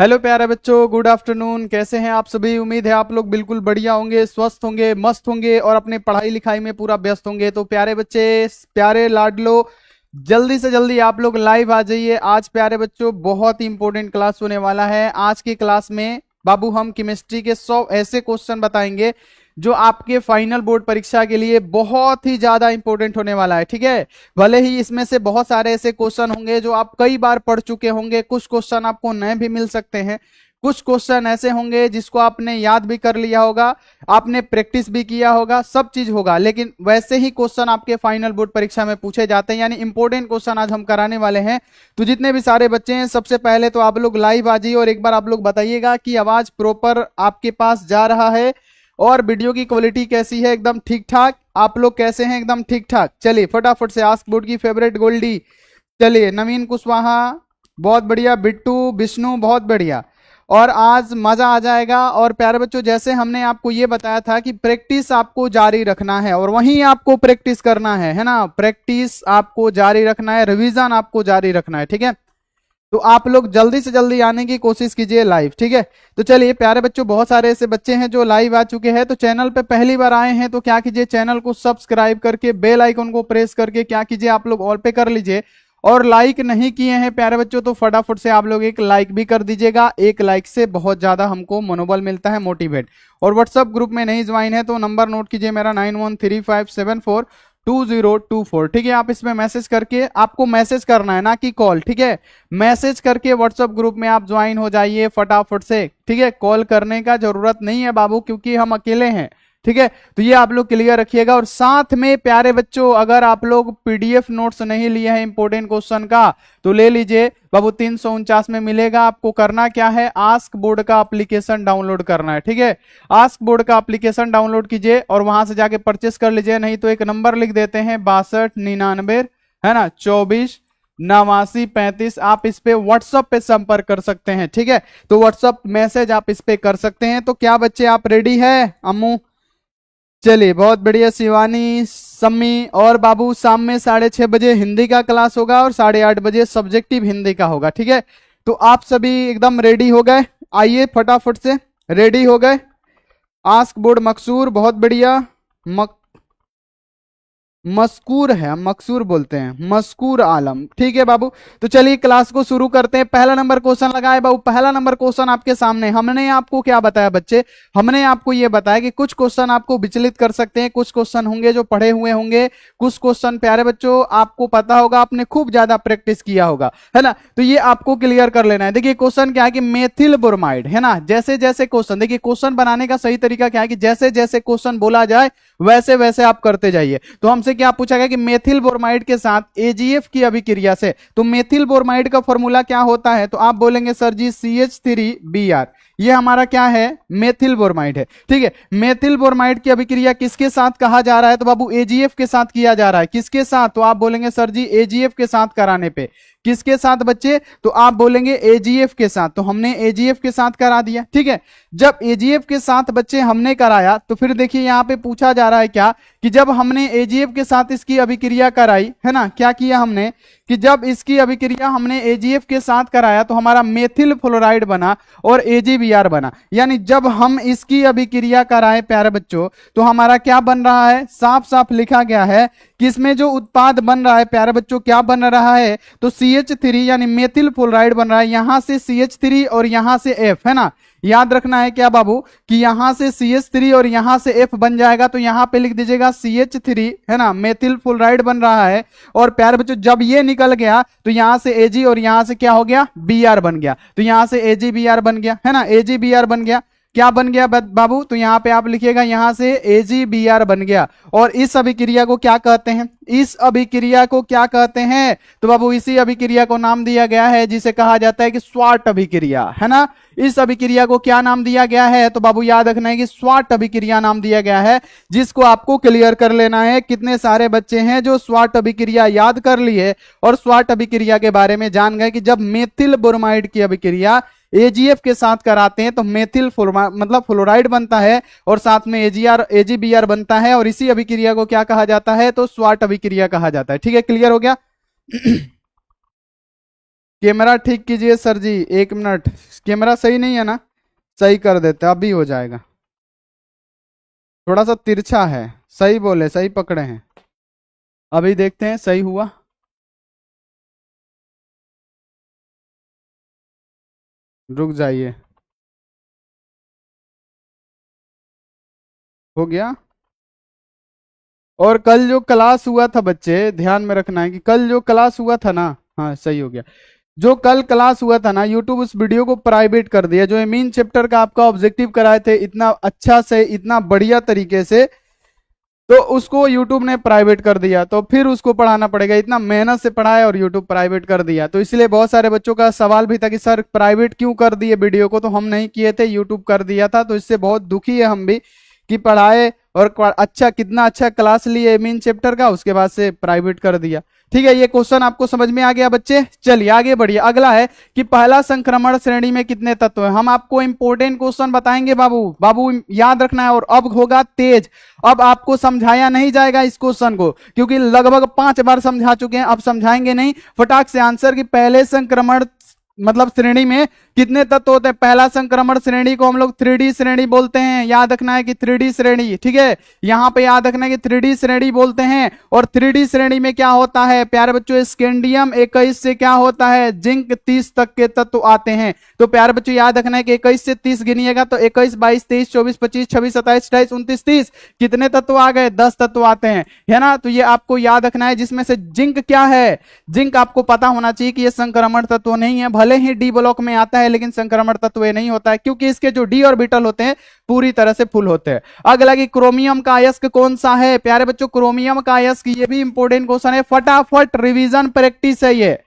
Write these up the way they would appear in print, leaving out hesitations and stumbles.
Hello प्यारे बच्चों, good afternoon. कैसे हैं आप सभी? उम्मीद है आप लोग बिल्कुल बढ़िया होंगे, स्वस्थ होंगे, मस्त होंगे और अपने पढ़ाई लिखाई में पूरा व्यस्त होंगे। तो प्यारे बच्चे, प्यारे लाडलो, जल्दी से जल्दी आप लोग लाइव आ जाइए। आज प्यारे बच्चों बहुत ही इंपॉर्टेंट क्लास होने वाला है। आज की क्लास में बाबू हम केमिस्ट्री के 100 ऐसे क्वेश्चन बताएंगे जो आपके फाइनल बोर्ड परीक्षा के लिए बहुत ही ज्यादा इंपॉर्टेंट होने वाला है। ठीक है, भले ही इसमें से बहुत सारे ऐसे क्वेश्चन होंगे जो आप कई बार पढ़ चुके होंगे, कुछ क्वेश्चन आपको नए भी मिल सकते हैं, कुछ क्वेश्चन ऐसे होंगे जिसको आपने याद भी कर लिया होगा, आपने प्रैक्टिस भी किया होगा, सब चीज होगा, लेकिन वैसे ही क्वेश्चन आपके फाइनल बोर्ड परीक्षा में पूछे जाते हैं, यानी इंपॉर्टेंट क्वेश्चन आज हम कराने वाले हैं। तो जितने भी सारे बच्चे हैं, सबसे पहले तो आप लोग लाइव आ जाइए और एक बार आप लोग बताइएगा कि आवाज प्रॉपर आपके पास जा रहा है और वीडियो की क्वालिटी कैसी है। एकदम ठीक ठाक? आप लोग कैसे हैं? एकदम ठीक ठाक? चलिए फटाफट से आस्क बोर्ड की फेवरेट गोल्डी, चलिए नवीन कुशवाहा, बहुत बढ़िया, बिट्टू, विष्णु, बहुत बढ़िया। और आज मजा आ जाएगा। और प्यारे बच्चों, जैसे हमने आपको ये बताया था कि प्रैक्टिस आपको जारी रखना है और वहीं आपको प्रैक्टिस करना है ना? प्रैक्टिस आपको जारी रखना है, रिवीजन आपको जारी रखना है। ठीक है, तो आप लोग जल्दी से जल्दी आने की कोशिश कीजिए लाइव। ठीक है, तो चलिए प्यारे बच्चों, बहुत सारे ऐसे बच्चे हैं जो लाइव आ चुके हैं, तो चैनल पे पहली बार आए हैं तो क्या कीजिए, चैनल को सब्सक्राइब करके बेल आइकन को प्रेस करके क्या कीजिए, आप लोग ऑल पे कर लीजिए। और लाइक नहीं किए हैं प्यारे बच्चों तो फटाफट से आप लोग एक लाइक भी कर दीजिएगा। एक लाइक से बहुत ज्यादा हमको मनोबल मिलता है, मोटिवेट। और व्हाट्सएप ग्रुप में नहीं ज्वाइन है तो नंबर नोट कीजिए मेरा 9135742024। ठीक है, आप इसमें मैसेज करके, आपको मैसेज करना है ना कि कॉल। ठीक है, मैसेज करके व्हाट्सएप ग्रुप में आप ज्वाइन हो जाइए फटाफट से। ठीक है, कॉल करने का जरूरत नहीं है बाबू, क्योंकि हम अकेले हैं। ठीक है, तो ये आप लोग क्लियर रखिएगा। और साथ में प्यारे बच्चों, अगर आप लोग पीडीएफ नोट्स नहीं लिए हैं इंपोर्टेंट क्वेश्चन का तो ले लीजिए बाबू, 349 में मिलेगा। आपको करना क्या है, आस्क बोर्ड का एप्लीकेशन डाउनलोड करना है। ठीक है, आस्क बोर्ड का एप्लीकेशन डाउनलोड कीजिए और वहां से जाके परचेस कर लीजिए। नहीं तो एक नंबर लिख देते हैं 6299, है ना, 248935। आप इस पे व्हाट्सएप पे संपर्क कर सकते हैं। ठीक है, तो व्हाट्सएप मैसेज आप इस पे कर सकते हैं। तो क्या बच्चे आप रेडी है? अम्मू, चलिए बहुत बढ़िया। शिवानी, सम्मी और बाबू, शाम में 6:30 बजे हिंदी का क्लास होगा और 8:30 बजे सब्जेक्टिव हिंदी का होगा। ठीक है, तो आप सभी एकदम रेडी हो गए? आइए फटाफट से, रेडी हो गए? आस्क बोर्ड मकसूर, बहुत बढ़िया। मस्कूर है, हम मकसूर बोलते हैं, मस्कूर आलम। ठीक है बाबू, तो चलिए क्लास को शुरू करते हैं। पहला नंबर क्वेश्चन लगाए बाबू। पहला नंबर क्वेश्चन आपके सामने। हमने आपको क्या बताया बच्चे? हमने आपको ये बताया कि कुछ क्वेश्चन आपको विचलित कर सकते हैं, कुछ क्वेश्चन होंगे जो पढ़े हुए होंगे, कुछ क्वेश्चन प्यारे बच्चों आपको पता होगा, आपने खूब ज्यादा प्रैक्टिस किया होगा, है ना? तो ये आपको क्लियर कर लेना है। देखिए क्वेश्चन क्या है कि मेथिल ब्रोमाइड, है ना, जैसे जैसे क्वेश्चन, देखिए क्वेश्चन बनाने का सही तरीका क्या है कि जैसे जैसे क्वेश्चन बोला जाए वैसे वैसे आप करते जाइए। तो हमसे क्या पूछा गया कि मेथिल ब्रोमाइड के साथ एजीएफ की अभिक्रिया से, तो मेथिल ब्रोमाइड का फॉर्मूला क्या होता है? तो आप बोलेंगे सर जी CH3Br, ये हमारा क्या है? मेथिल ब्रोमाइड है। ठीक है, मेथिल ब्रोमाइड की अभिक्रिया किसके साथ कहा जा रहा है? तो बाबू एजीएफ के साथ किया जा रहा है। किसके साथ? तो आप बोलेंगे सर जी एजीएफ के साथ कराने पे। किसके साथ बच्चे? तो आप बोलेंगे एजीएफ के साथ। तो हमने एजीएफ के साथ करा दिया। ठीक है, जब एजीएफ के साथ बच्चे हमने कराया तो फिर देखिए यहां पे पूछा जा रहा है क्या कि जब हमने एजीएफ के साथ इसकी अभिक्रिया कराई, है ना, क्या किया हमने कि जब इसकी अभिक्रिया हमने एजीएफ के साथ कराया तो हमारा मेथिल फ्लोराइड बना और एजीबीआर बना। यानी जब हम इसकी अभिक्रिया कराएं प्यारे बच्चों तो हमारा क्या बन रहा है? साफ साफ लिखा गया है कि इसमें जो उत्पाद बन रहा है प्यारे बच्चों, क्या बन रहा है? तो CH3 यानी मेथिल फ्लोराइड बन रहा है। यहां से CH3 और यहां से F, है ना, याद रखना है क्या बाबू कि यहां से CH3 और यहां से F बन जाएगा। तो यहां पे लिख दीजिएगा CH3, है ना, मेथिल फ्लोराइड बन रहा है। और प्यारे बच्चों जब ये निकल गया तो यहां से Ag और यहां से क्या हो गया? Br बन गया। तो यहां से AgBr बन गया, है ना, AgBr बन गया। क्या बन गया बाबू? तो यहां पे आप लिखिएगा यहां से AgBr बन गया। और इस अभिक्रिया को क्या कहते हैं? इस अभिक्रिया को क्या कहते हैं? तो बाबू इसी अभिक्रिया को नाम दिया गया है जिसे कहा जाता है कि स्वाट अभिक्रिया, है ना। इस अभिक्रिया को क्या नाम दिया गया है? तो बाबू याद रखना है कि स्वाट अभिक्रिया नाम दिया गया है, जिसको आपको क्लियर कर लेना है। कितने सारे बच्चे हैं जो स्वाट अभिक्रिया याद कर लिए और स्वाट अभिक्रिया के बारे में जान गए कि जब मेथिल ब्रोमाइड की अभिक्रिया एजीएफ के साथ कराते हैं तो मेथिल मतलब फ्लोराइड बनता है और साथ में एजीबीआर बनता है और इसी अभिक्रिया को क्या कहा जाता है? तो स्वाट अभिक्रिया कहा जाता है। ठीक है, क्लियर हो गया? कैमरा ठीक कीजिए सर जी, 1 मिनट। कैमरा सही नहीं है ना, सही कर देते, अभी हो जाएगा। थोड़ा सा तिरछा है, सही बोले, सही पकड़े हैं। अभी देखते हैं सही हुआ। रुक जाइए, हो गया। और कल जो क्लास हुआ था बच्चे, ध्यान में रखना है कि कल जो क्लास हुआ था ना, हाँ सही हो गया। जो कल क्लास हुआ था ना, यूट्यूब उस वीडियो को प्राइवेट कर दिया। जो मीन चैप्टर का आपका ऑब्जेक्टिव कराए थे इतना अच्छा से, इतना बढ़िया तरीके से, तो उसको यूट्यूब ने प्राइवेट कर दिया। तो फिर उसको पढ़ाना पड़ेगा, इतना मेहनत से पढ़ाया और यूट्यूब प्राइवेट कर दिया। तो इसलिए बहुत सारे बच्चों का सवाल भी था कि सर प्राइवेट क्यों कर दिए वीडियो को, तो हम नहीं किए थे, यूट्यूब कर दिया था। तो इससे बहुत दुखी है हम भी कि पढ़ाए और अच्छा, कितना अच्छा क्लास लिए मीन चैप्टर का, उसके बाद से प्राइवेट कर दिया। ठीक है, ये क्वेश्चन आपको समझ में आ गया बच्चे। चलिए आगे बढ़िए। अगला है कि पहला संक्रमण श्रेणी में कितने तत्व हैं। हम आपको इंपोर्टेंट क्वेश्चन बताएंगे बाबू, बाबू याद रखना है। और अब होगा तेज, अब आपको समझाया नहीं जाएगा इस क्वेश्चन को, क्योंकि लगभग 5 बार समझा चुके हैं, अब समझाएंगे नहीं। फटाक से आंसर कि पहले संक्रमण मतलब श्रेणी में कितने तत्व होते हैं। पहला संक्रमण श्रेणी को हम लोग 3D श्रेणी बोलते हैं, याद रखना है कि 3D श्रेणी, ठीक है, यहां पे याद रखना है कि 3D श्रेणी बोलते हैं। और 3D श्रेणी में क्या होता है प्यारे बच्चों, स्कैंडियम 21 से क्या होता है, जिंक 30 तक के तत्व आते हैं। तो प्यारे बच्चों याद रखना है कि 21 से 30 गिनिएगा तो 21, 22, 23, 24, 25, 26, 27, 28, 29, 30 कितने तत्व आ गए, 10 तत्व आते हैं, है ना। तो ये आपको याद रखना है, जिसमें से जिंक क्या है, जिंक आपको पता होना चाहिए कि ये संक्रमण तत्व नहीं है। भले ही डी ब्लॉक में आता है लेकिन संक्रमण तत्व नहीं होता है, क्योंकि इसके जो डी ऑर्बिटल होते हैं पूरी तरह से फुल होते हैं। अगला कि क्रोमियम का अयस्क कौन सा है प्यारे बच्चों, क्रोमियम का अयस्क, ये भी इंपॉर्टेंट क्वेश्चन है, फटाफट रिवीजन प्रैक्टिस है ये,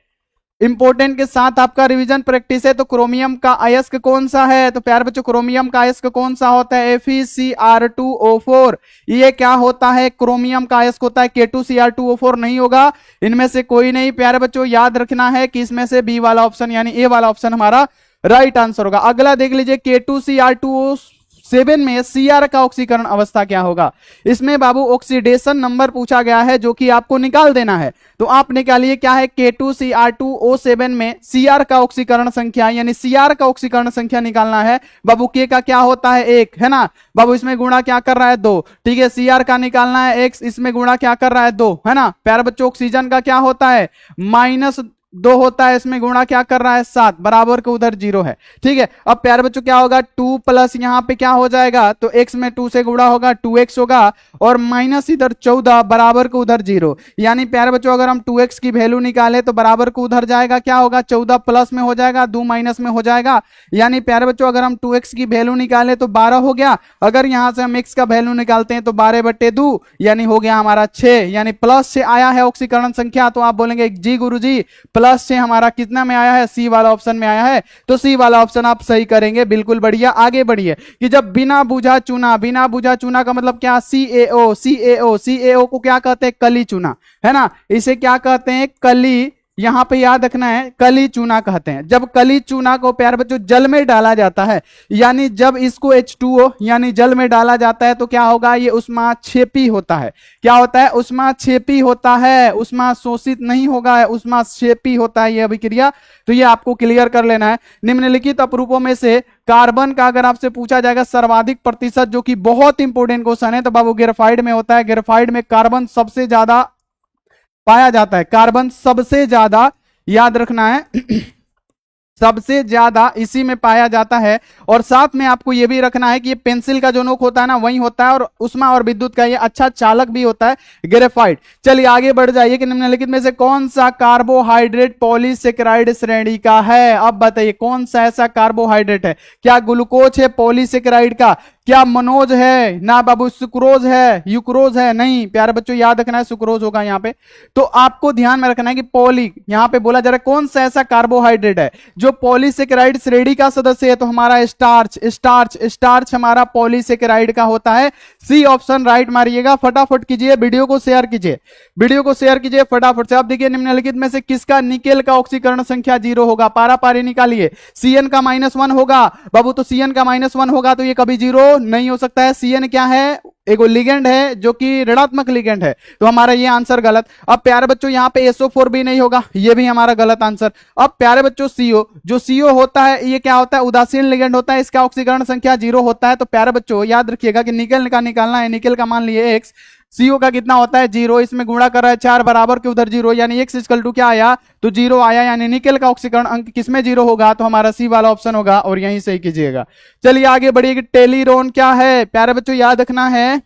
इंपोर्टेंट के साथ आपका रिवीजन प्रैक्टिस है। तो क्रोमियम का अयस्क कौन सा है, तो प्यारे बच्चों क्रोमियम का अयस्क कौन सा होता है, FeCr2O4। ये क्या होता है, क्रोमियम का अयस्क होता है, K2Cr2O4 नहीं होगा, इनमें से कोई नहीं। प्यारे बच्चों याद रखना है कि इसमें से बी वाला ऑप्शन यानी ए वाला ऑप्शन हमारा राइट आंसर होगा। अगला देख लीजिए, K2Cr2O7 में Cr का ऑक्सीकरण अवस्था क्या होगा। इसमें बाबू ऑक्सीडेशन नंबर पूछा गया है जो कि आपको निकाल देना है। तो आप निकालिए क्या है, K2Cr2O7 में Cr का ऑक्सीकरण संख्या यानी Cr का ऑक्सीकरण संख्या निकालना है बाबू। K का क्या होता है 1, है ना बाबू, इसमें गुणा क्या कर रहा है 2, ठीक है। Cr का निकालना है x, इसमें गुणा क्या कर रहा है 2, है ना प्यारे बच्चों। ऑक्सीजन का क्या होता है -2 होता है, इसमें गुणा क्या कर रहा है 7, बराबर के उधर 0 है, ठीक है। अब प्यारे बच्चों क्या होगा 2 प्लस यहाँ पे क्या हो जाएगा, तो x में 2 से गुणा होगा 2x होगा, और माइनस इधर 14 बराबर के उधर 0। यानी प्यारे बच्चों अगर हम 2x की वैल्यू निकाले तो बराबर को उधर जाएगा, क्या होगा 14 प्लस में हो जाएगा, 2 माइनस में हो जाएगा। यानी प्यारे बच्चों अगर हम 2x की वैल्यू निकाले तो 12 हो गया। अगर यहां से हम x का वैल्यू निकालते हैं तो 12/2 यानी हो गया हमारा 6, यानी प्लस से आया है ऑक्सीकरण संख्या। तो आप बोलेंगे जी गुरुजी प्लस से हमारा कितना में आया है, सी वाला ऑप्शन में आया है। तो सी वाला ऑप्शन आप सही करेंगे, बिल्कुल बढ़िया। आगे बढ़िए कि जब बिना बुझा चूना, बिना बुझा चूना का मतलब क्या, CaO, CaO, CaO को क्या कहते हैं, कली चूना, है ना, इसे क्या कहते हैं, कली, यहां पे याद रखना है कली चूना कहते हैं। जब कली चूना को प्यारे बच्चों जल में डाला जाता है, यानी जब इसको H2O यानी जल में डाला जाता है तो क्या होगा, ये उष्माक्षेपी होता है। क्या होता है, उष्माक्षेपी होता है, उष्मा शोषित नहीं होगा, उष्माक्षेपी होता है ये अभिक्रिया। तो ये आपको क्लियर कर लेना है। निम्नलिखित अपरूपों में से कार्बन का अगर आपसे पूछा जाएगा सर्वाधिक प्रतिशत, जो कि बहुत इंपॉर्टेंट क्वेश्चन है, तो बाबू ग्रेफाइड में होता है। ग्रेफाइड में कार्बन सबसे ज्यादा पाया जाता है, कार्बन सबसे ज्यादा, याद रखना है सबसे ज्यादा इसी में पाया जाता है। और साथ में आपको यह भी रखना है कि ये पेंसिल का जो नोक होता है ना वही होता है, और उष्मा और विद्युत का ये अच्छा चालक भी होता है ग्रेफाइट। चलिए आगे बढ़ जाइए कि निम्नलिखित में से कौन सा कार्बोहाइड्रेट पॉलीसेकेराइड श्रेणी का है। अब बताइए कौन सा ऐसा कार्बोहाइड्रेट है, क्या ग्लूकोज है पॉलीसेकेराइड का, क्या मनोज है ना बाबू, सुक्रोज है, यूक्रोज है, नहीं प्यारे बच्चों याद रखना है सुक्रोज होगा यहाँ पे। तो आपको ध्यान में रखना है कि पॉली, यहाँ पे बोला जा रहा है कौन सा ऐसा कार्बोहाइड्रेट है जो पॉलीसेकेराइड श्रेणी का सदस्य है, तो हमारा स्टार्च, स्टार्च, स्टार्च हमारा पॉलीसेकेराइड का होता है। सी ऑप्शन राइट मारिएगा, फटाफट कीजिए, वीडियो को शेयर कीजिए, वीडियो को शेयर कीजिए फटाफट से। अब देखिए निम्नलिखित में से किसका निकेल का ऑक्सीकरण संख्या 0 होगा, पारा पारी निकालिए। Cn का -1 होगा बाबू, तो Cn का -1 होगा तो ये कभी 0 CO नहीं हो सकता है, CN क्या है, एगो लिगेंड है जो कि ऋणात्मक लिगेंड है, तो हमारा ये आंसर गलत। अब प्यारे बच्चों यहाँ पे SO4 भी नहीं होगा, ये भी हमारा गलत आंसर। अब प्यारे बच्चों CO, जो CO होता है ये क्या होता है, उदासीन लिगेंड होता है, इसका ऑक्सीकरण संख्या 0 होता है। तो प्यारे बच्चों याद रखिएगा कि निकल का निकालना है, निकल का मान लिए X, CO का कितना होता है 0, इसमें गुणा कर रहा है 4 बराबर के उधर 0, यानी X इक्वल टू क्या आया, तो 0 आया, यानी निकल का ऑक्सीकरण अंक किसमें 0 होगा, तो हमारा C वाला ऑप्शन होगा, और यहीं से कीजिएगा। चलिए आगे बढ़िए कि टेलीरोन क्या है, प्यारे बच्चों याद रखना है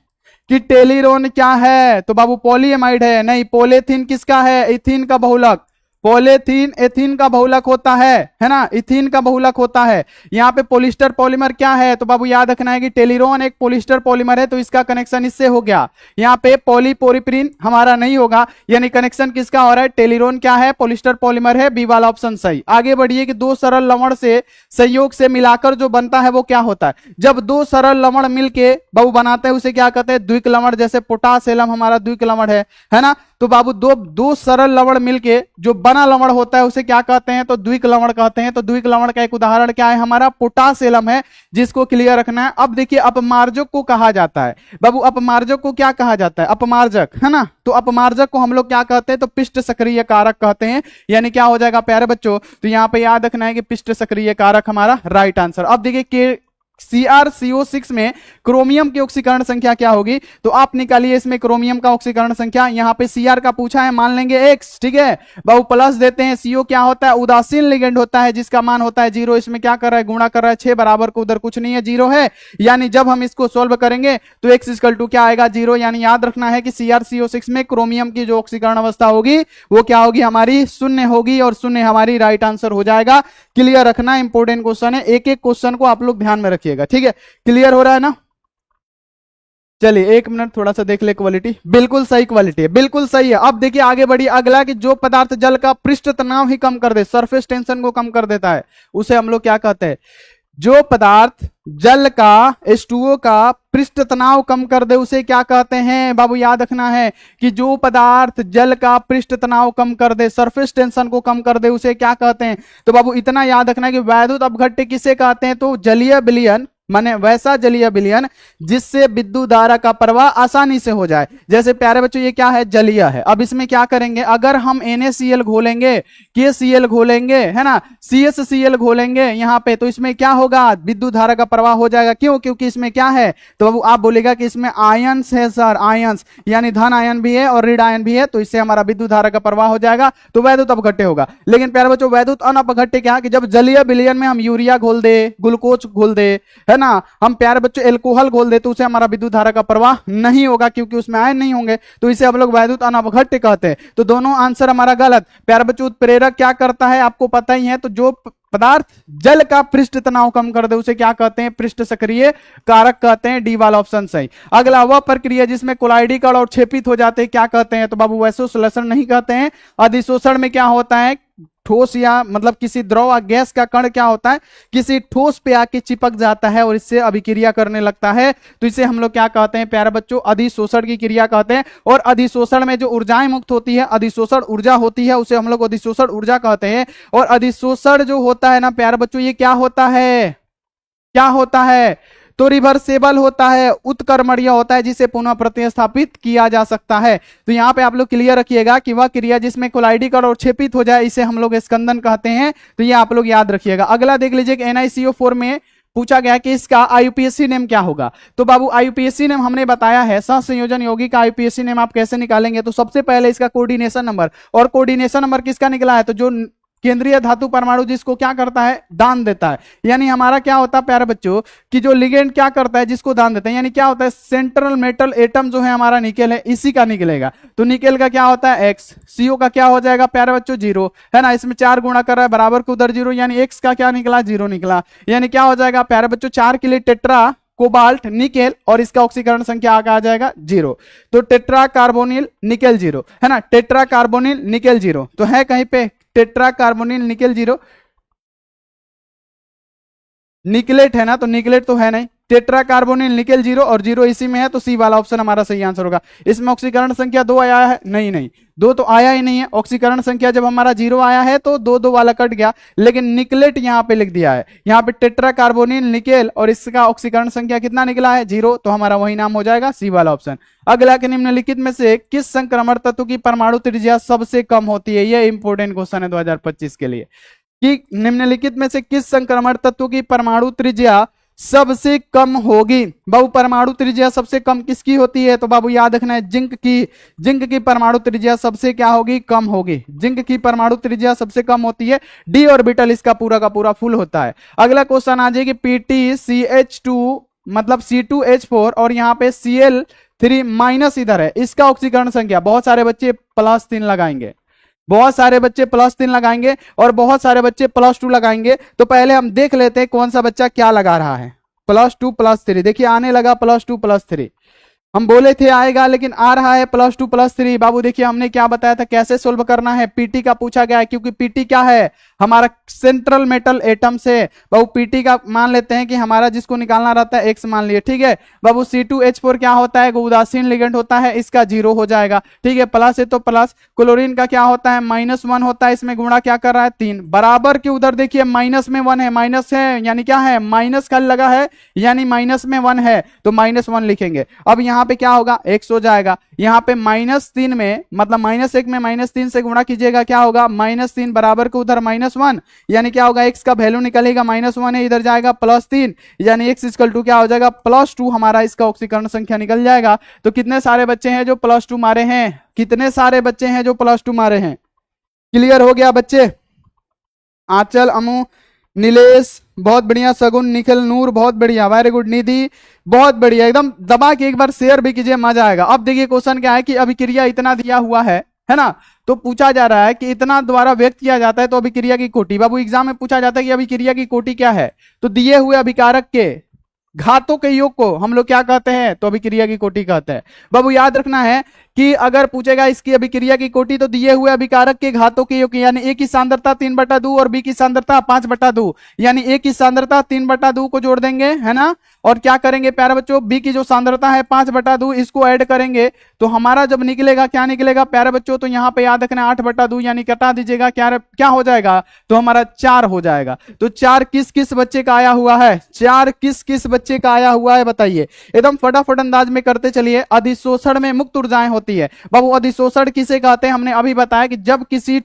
कि टेलीरोन क्या है, तो बाबू पॉलीएमाइड है, नहीं, पॉलीथीन किसका है, इथीन का बहुलक, पॉलीथीन एथीन का बहुलक होता है ना, इथीन का बहुलक होता है। यहाँ पे पॉलिस्टर पॉलीमर क्या है, तो बाबू याद रखना है कि टेलीरोन एक पॉलिस्टर पॉलीमर है, तो इसका कनेक्शन इससे हो गया। यहाँ पे पॉलीपोरिप्रीन हमारा नहीं होगा, यानी कनेक्शन किसका हो रहा है, टेलीरोन क्या है, पॉलिस्टर पॉलीमर है, बी वाला ऑप्शन सही। आगे बढ़िए कि दो सरल लवण से संयोग से मिलाकर जो बनता है वो क्या होता है, जब दो सरल लवण मिलके बाबू बनाते हैं उसे क्या कहते हैं, द्विक लवण। जैसे पोटास एलम हमारा द्विक लवण है ना, तो बाबू दो सरल लवण मिलके जो बना लवण होता है उसे क्या कहते हैं, तो द्विक लवण कहते हैं। तो द्विक लवण का एक उदाहरण क्या है, हमारा पोटास एलम है, जिसको क्लियर रखना है। अब देखिए अपमार्जक को कहा जाता है बाबू, अपमार्जक को क्या कहा जाता है, अपमार्जक, है ना, तो अपमार्जक को हम लोग क्या कहते हैं, तो पिष्ट सक्रिय कारक कहते हैं, यानी क्या हो जाएगा प्यारे बच्चों, तो यहाँ पे याद रखना है कि पिष्ट सक्रिय कारक हमारा राइट आंसर। अब देखिए CrCO6 में क्रोमियम की ऑक्सीकरण संख्या क्या होगी, तो आप निकालिए इसमें क्रोमियम का ऑक्सीकरण संख्या। यहाँ पे Cr का पूछा है, मान लेंगे X, ठीक है बाबू, प्लस देते हैं। CO क्या होता है, उदासीन लिगेंड होता है, जिसका मान होता है 0, इसमें क्या कर रहा है, गुणा कर रहा है 6 बराबर को उधर कुछ नहीं है, 0 है, यानी जब हम इसको सोल्व करेंगे तो X इक्वल टू क्या आएगा, 0, यानी याद रखना है कि CrCO6 में क्रोमियम की जो ऑक्सीकरण अवस्था होगी वो क्या होगी, हमारी शून्य होगी, और शून्य हमारी राइट आंसर हो जाएगा। क्लियर रखना, इंपोर्टेंट क्वेश्चन है, एक एक क्वेश्चन को आप लोग ध्यान में रखिएगा, ठीक है, क्लियर हो रहा है ना। चलिए एक मिनट थोड़ा सा देख ले, क्वालिटी बिल्कुल सही, क्वालिटी है बिल्कुल सही है। अब देखिए आगे बढ़िए, अगला कि जो पदार्थ जल का पृष्ठ तनाव ही कम कर दे, सरफेस टेंशन को कम कर देता है, उसे हम लोग क्या कहते हैं, जो पदार्थ जल का H2O का पृष्ठ तनाव कम कर दे उसे क्या कहते हैं बाबू, याद रखना है कि जो पदार्थ जल का पृष्ठ तनाव कम कर दे, सरफेस टेंशन को कम कर दे, उसे क्या कहते हैं, तो बाबू इतना याद रखना है कि वैद्युत अपघट्य किसे कहते हैं, तो जलीय विलयन, माने वैसा जलीय विलयन जिससे विद्युत धारा का प्रवाह आसानी से हो जाए। जैसे प्यारे बच्चों ये क्या है, जलीय है। अब इसमें क्या करेंगे, अगर हम NaCl घोलेंगे, KCl घोलेंगे, है ना, CsCl घोलेंगे यहाँ पे, तो इसमें क्या होगा, विद्युत धारा का प्रवाह हो जाएगा। क्यों, क्योंकि इसमें क्या है, तो आप बोलेगा कि इसमें आयंस है सर, आयंस यानी धन आयन भी है और ऋण आयन भी है, तो इससे हमारा विद्युत धारा का प्रवाह हो जाएगा, तो वैद्युत अपघट्य होगा। लेकिन प्यारे बच्चों वैद्युत अनअपघट्य क्या, कि जब जलीय विलयन में हम यूरिया घोल दे, ग्लूकोज घोल दे, है ना, हम प्यारे बच्चों एल्कोहल घोल दे, तो उसे हमारा विद्युत धारा का प्रवाह नहीं होगा, क्योंकि उसमें आयन नहीं होंगे, तो इसे हम लोग वैद्युत अनअपघट्य कहते हैं। तो दोनों आंसर हमारा गलत। प्यारे बच्चों उत्प्रेरक क्या करता है आपको पता ही है, तो जो पदार्थ जल का पृष्ठ तनाव कम कर दे उसे क्या कहते हैं, पृष्ठ सक्रिय कारक कहते हैं, डी वाला ऑप्शन सही। अगला वह प्रक्रिया जिसमें कोलाइडी कण और क्षेपित हो जाते हैं क्या कहते हैं, तो बाबू वैसोश्लेषण नहीं कहते हैं। अधिशोषण में क्या होता है, ठोस या मतलब किसी द्रव या गैस का कण क्या होता है, किसी ठोस पे आके चिपक जाता है और इससे अभिक्रिया करने लगता है, तो इसे हम लोग क्या कहते हैं प्यारे बच्चों, अधिशोषण की क्रिया कहते हैं। और अधिशोषण में जो ऊर्जाएं मुक्त होती है, अधिशोषण ऊर्जा होती है, उसे हम लोग अधिशोषण ऊर्जा कहते हैं। और अधिशोषण जो होता है ना प्यारे बच्चों, ये क्या होता है, क्या होता है, तो रिवर्सेबल होता है, उत्क्रमणीय होता है, जिसे पुनः प्रतिस्थापित किया जा सकता है। तो यहाँ पे आप लोग क्लियर रखिएगा कि वह क्रिया जिसमें कोलाइडी कण और क्षेपित हो जाए इसे हम लोग स्कंदन कहते हैं, तो ये आप लोग याद रखिएगा। अगला देख लीजिए कि NiCO4 में पूछा गया कि इसका IUPAC नेम क्या होगा, तो बाबू IUPAC नेम हमने बताया है, सहसंयोजन यौगिक का IUPAC नेम आप कैसे निकालेंगे, तो सबसे पहले इसका कोऑर्डिनेशन नंबर, और कोऑर्डिनेशन नंबर किसका निकला है, तो जो केंद्रीय धातु परमाणु जिसको क्या करता है, दान देता है, यानी हमारा क्या होता है प्यारे बच्चों कि जो लिगेंड क्या करता है, जिसको दान देता है, यानी क्या होता है, सेंट्रल मेटल एटम जो है हमारा निकेल है, इसी का निकलेगा। तो निकेल का क्या होता है X, CO का क्या हो जाएगा प्यारे बच्चों 0, है ना, इसमें 4 गुणा कर रहा है बराबर के उधर 0, यानी X का क्या निकला 0 निकला, यानी क्या हो जाएगा प्यारे बच्चों 4 के लिए टेट्रा कोबाल्ट निकेल, और इसका ऑक्सीकरण संख्या आ जाएगा 0, तो टेट्रा कार्बोनिल निकेल 0, है ना, टेट्रा कार्बोनिल निकेल 0, तो है कहीं पे टेट्रा कार्बोनिल निकेल 0, निकलेट है ना, तो निकलेट तो है नहीं, टेट्रा कार्बोनिल निकेल 0 और 0 इसी में है, तो सी वाला ऑप्शन हमारा सही आंसर होगा। इसमें ऑक्सीकरण संख्या 2 आया है, नहीं नहीं 2 तो आया ही नहीं है। ऑक्सीकरण संख्या जब हमारा 0 आया है तो 2 वाला कट गया, लेकिन निकलेट यहाँ पे लिख दिया है। यहाँ पे टेट्रा कार्बोनिल निकेल और इसका ऑक्सीकरण संख्या कितना निकला है 0, तो हमारा वही नाम हो जाएगा सी वाला ऑप्शन। अगला कि निम्नलिखित में से किस संक्रमण तत्व की परमाणु त्रिज्या सबसे कम होती है, यह इंपोर्टेंट क्वेश्चन है 2025 के लिए, कि निम्नलिखित में से किस संक्रमण तत्व की परमाणु त्रिज्या सबसे कम होगी। बाबू परमाणु त्रिज्या सबसे कम किसकी होती है, तो बाबू याद रखना है जिंक की परमाणु त्रिज्या सबसे क्या होगी, कम होगी। जिंक की परमाणु त्रिज्या सबसे कम होती है, डी ऑर्बिटल इसका पूरा का पूरा फुल होता है। अगला क्वेश्चन आ जाएगी PtCH2 मतलब C2H4 और यहाँ पे Cl3 माइनस इधर है, इसका ऑक्सीकरण संख्या, बहुत सारे बच्चे +3 लगाएंगे, बहुत सारे बच्चे +3 लगाएंगे और बहुत सारे बच्चे +2 लगाएंगे। तो पहले हम देख लेते हैं कौन सा बच्चा क्या लगा रहा है। +2 +3 देखिए आने लगा, +2 +3 हम बोले थे आएगा, लेकिन आ रहा है +2 +3। बाबू देखिए हमने क्या बताया था कैसे सोल्व करना है, पीटी का पूछा गया है, क्योंकि पीटी क्या है हमारा सेंट्रल मेटल एटम से। बाबू पीटी का मान लेते हैं कि हमारा जिसको निकालना रहता है X मान लिए, ठीक है। बाबू C2H4 क्या होता है, उदासीन लिगेंड होता है, इसका 0 हो जाएगा, ठीक है। प्लस है तो प्लस। क्लोरीन का क्या होता है -1 होता है, इसमें गुणा क्या कर रहा है 3, बराबर के उधर देखिए माइनस में 1 है, माइनस है यानी क्या है माइनस खाली लगा है, यानी माइनस में 1 है तो -1 लिखेंगे। अब यहाँ पे क्या होगा X हो जाएगा, यहाँ पे -3 में मतलब -1 में -3 से गुणा कीजिएगा, क्या होगा -3 बराबर के उधर -1, यानी क्या होगा X का वैल्यू निकलेगा -1 है, इधर जाएगा +3, यानी X इक्वल टू क्या हो जाएगा +2, हमारा इसका ऑक्सीकरण संख्या निकल जाएगा। तो कितने सारे बच्चे हैं जो +2 मारे हैं, कितने सारे बच्चे हैं जो +2 मारे हैं, क्लियर हो गया बच्चे। आंचल, अमू, नीलेश बहुत बढ़िया, सगुन, निखिल, नूर बहुत बढ़िया, वेरी गुड, निधि बहुत बढ़िया, एकदम दबा के एक बार शेयर भी कीजिए, मजा आएगा। अब देखिए क्वेश्चन क्या है कि अभिक्रिया इतना दिया हुआ है ना, तो पूछा जा रहा है कि इतना द्वारा व्यक्त किया जाता है तो अभिक्रिया की कोटि। बाबू एग्जाम में पूछा जाता है कि अभिक्रिया की कोटि क्या है, तो दिए हुए अभिकारक के घातों के योग को हम लोग क्या कहते हैं, तो अभिक्रिया की कोटि कहते हैं। बाबू याद रखना है कि अगर पूछेगा इसकी अभिक्रिया की कोटि तो दिए हुए अभिकारक के घातों के योग, यानी ए की सांद्रता 3/2 और बी की सांद्रता 5/2, यानी ए की सांद्रता 3/2 को जोड़ देंगे, है ना, और क्या करेंगे प्यारे बच्चों, बी की जो सांद्रता है 5/2 इसको ऐड करेंगे, तो हमारा जब निकलेगा क्या निकलेगा प्यारे बच्चों, तो यहाँ पे याद रखना 8/2 यानी कटा दीजिएगा, क्या हो जाएगा, तो हमारा 4 हो जाएगा। तो 4 किस किस बच्चे का आया हुआ है, 4 किस किस बच्चे का आया हुआ है बताइए, एकदम फटाफट अंदाज में करते चलिए। अधिशोषण में मुक्त ऊर्जाएं होती है। बाबू अधिशोषण किसे कहते हैं, हमने अभी बताया कि जब किसी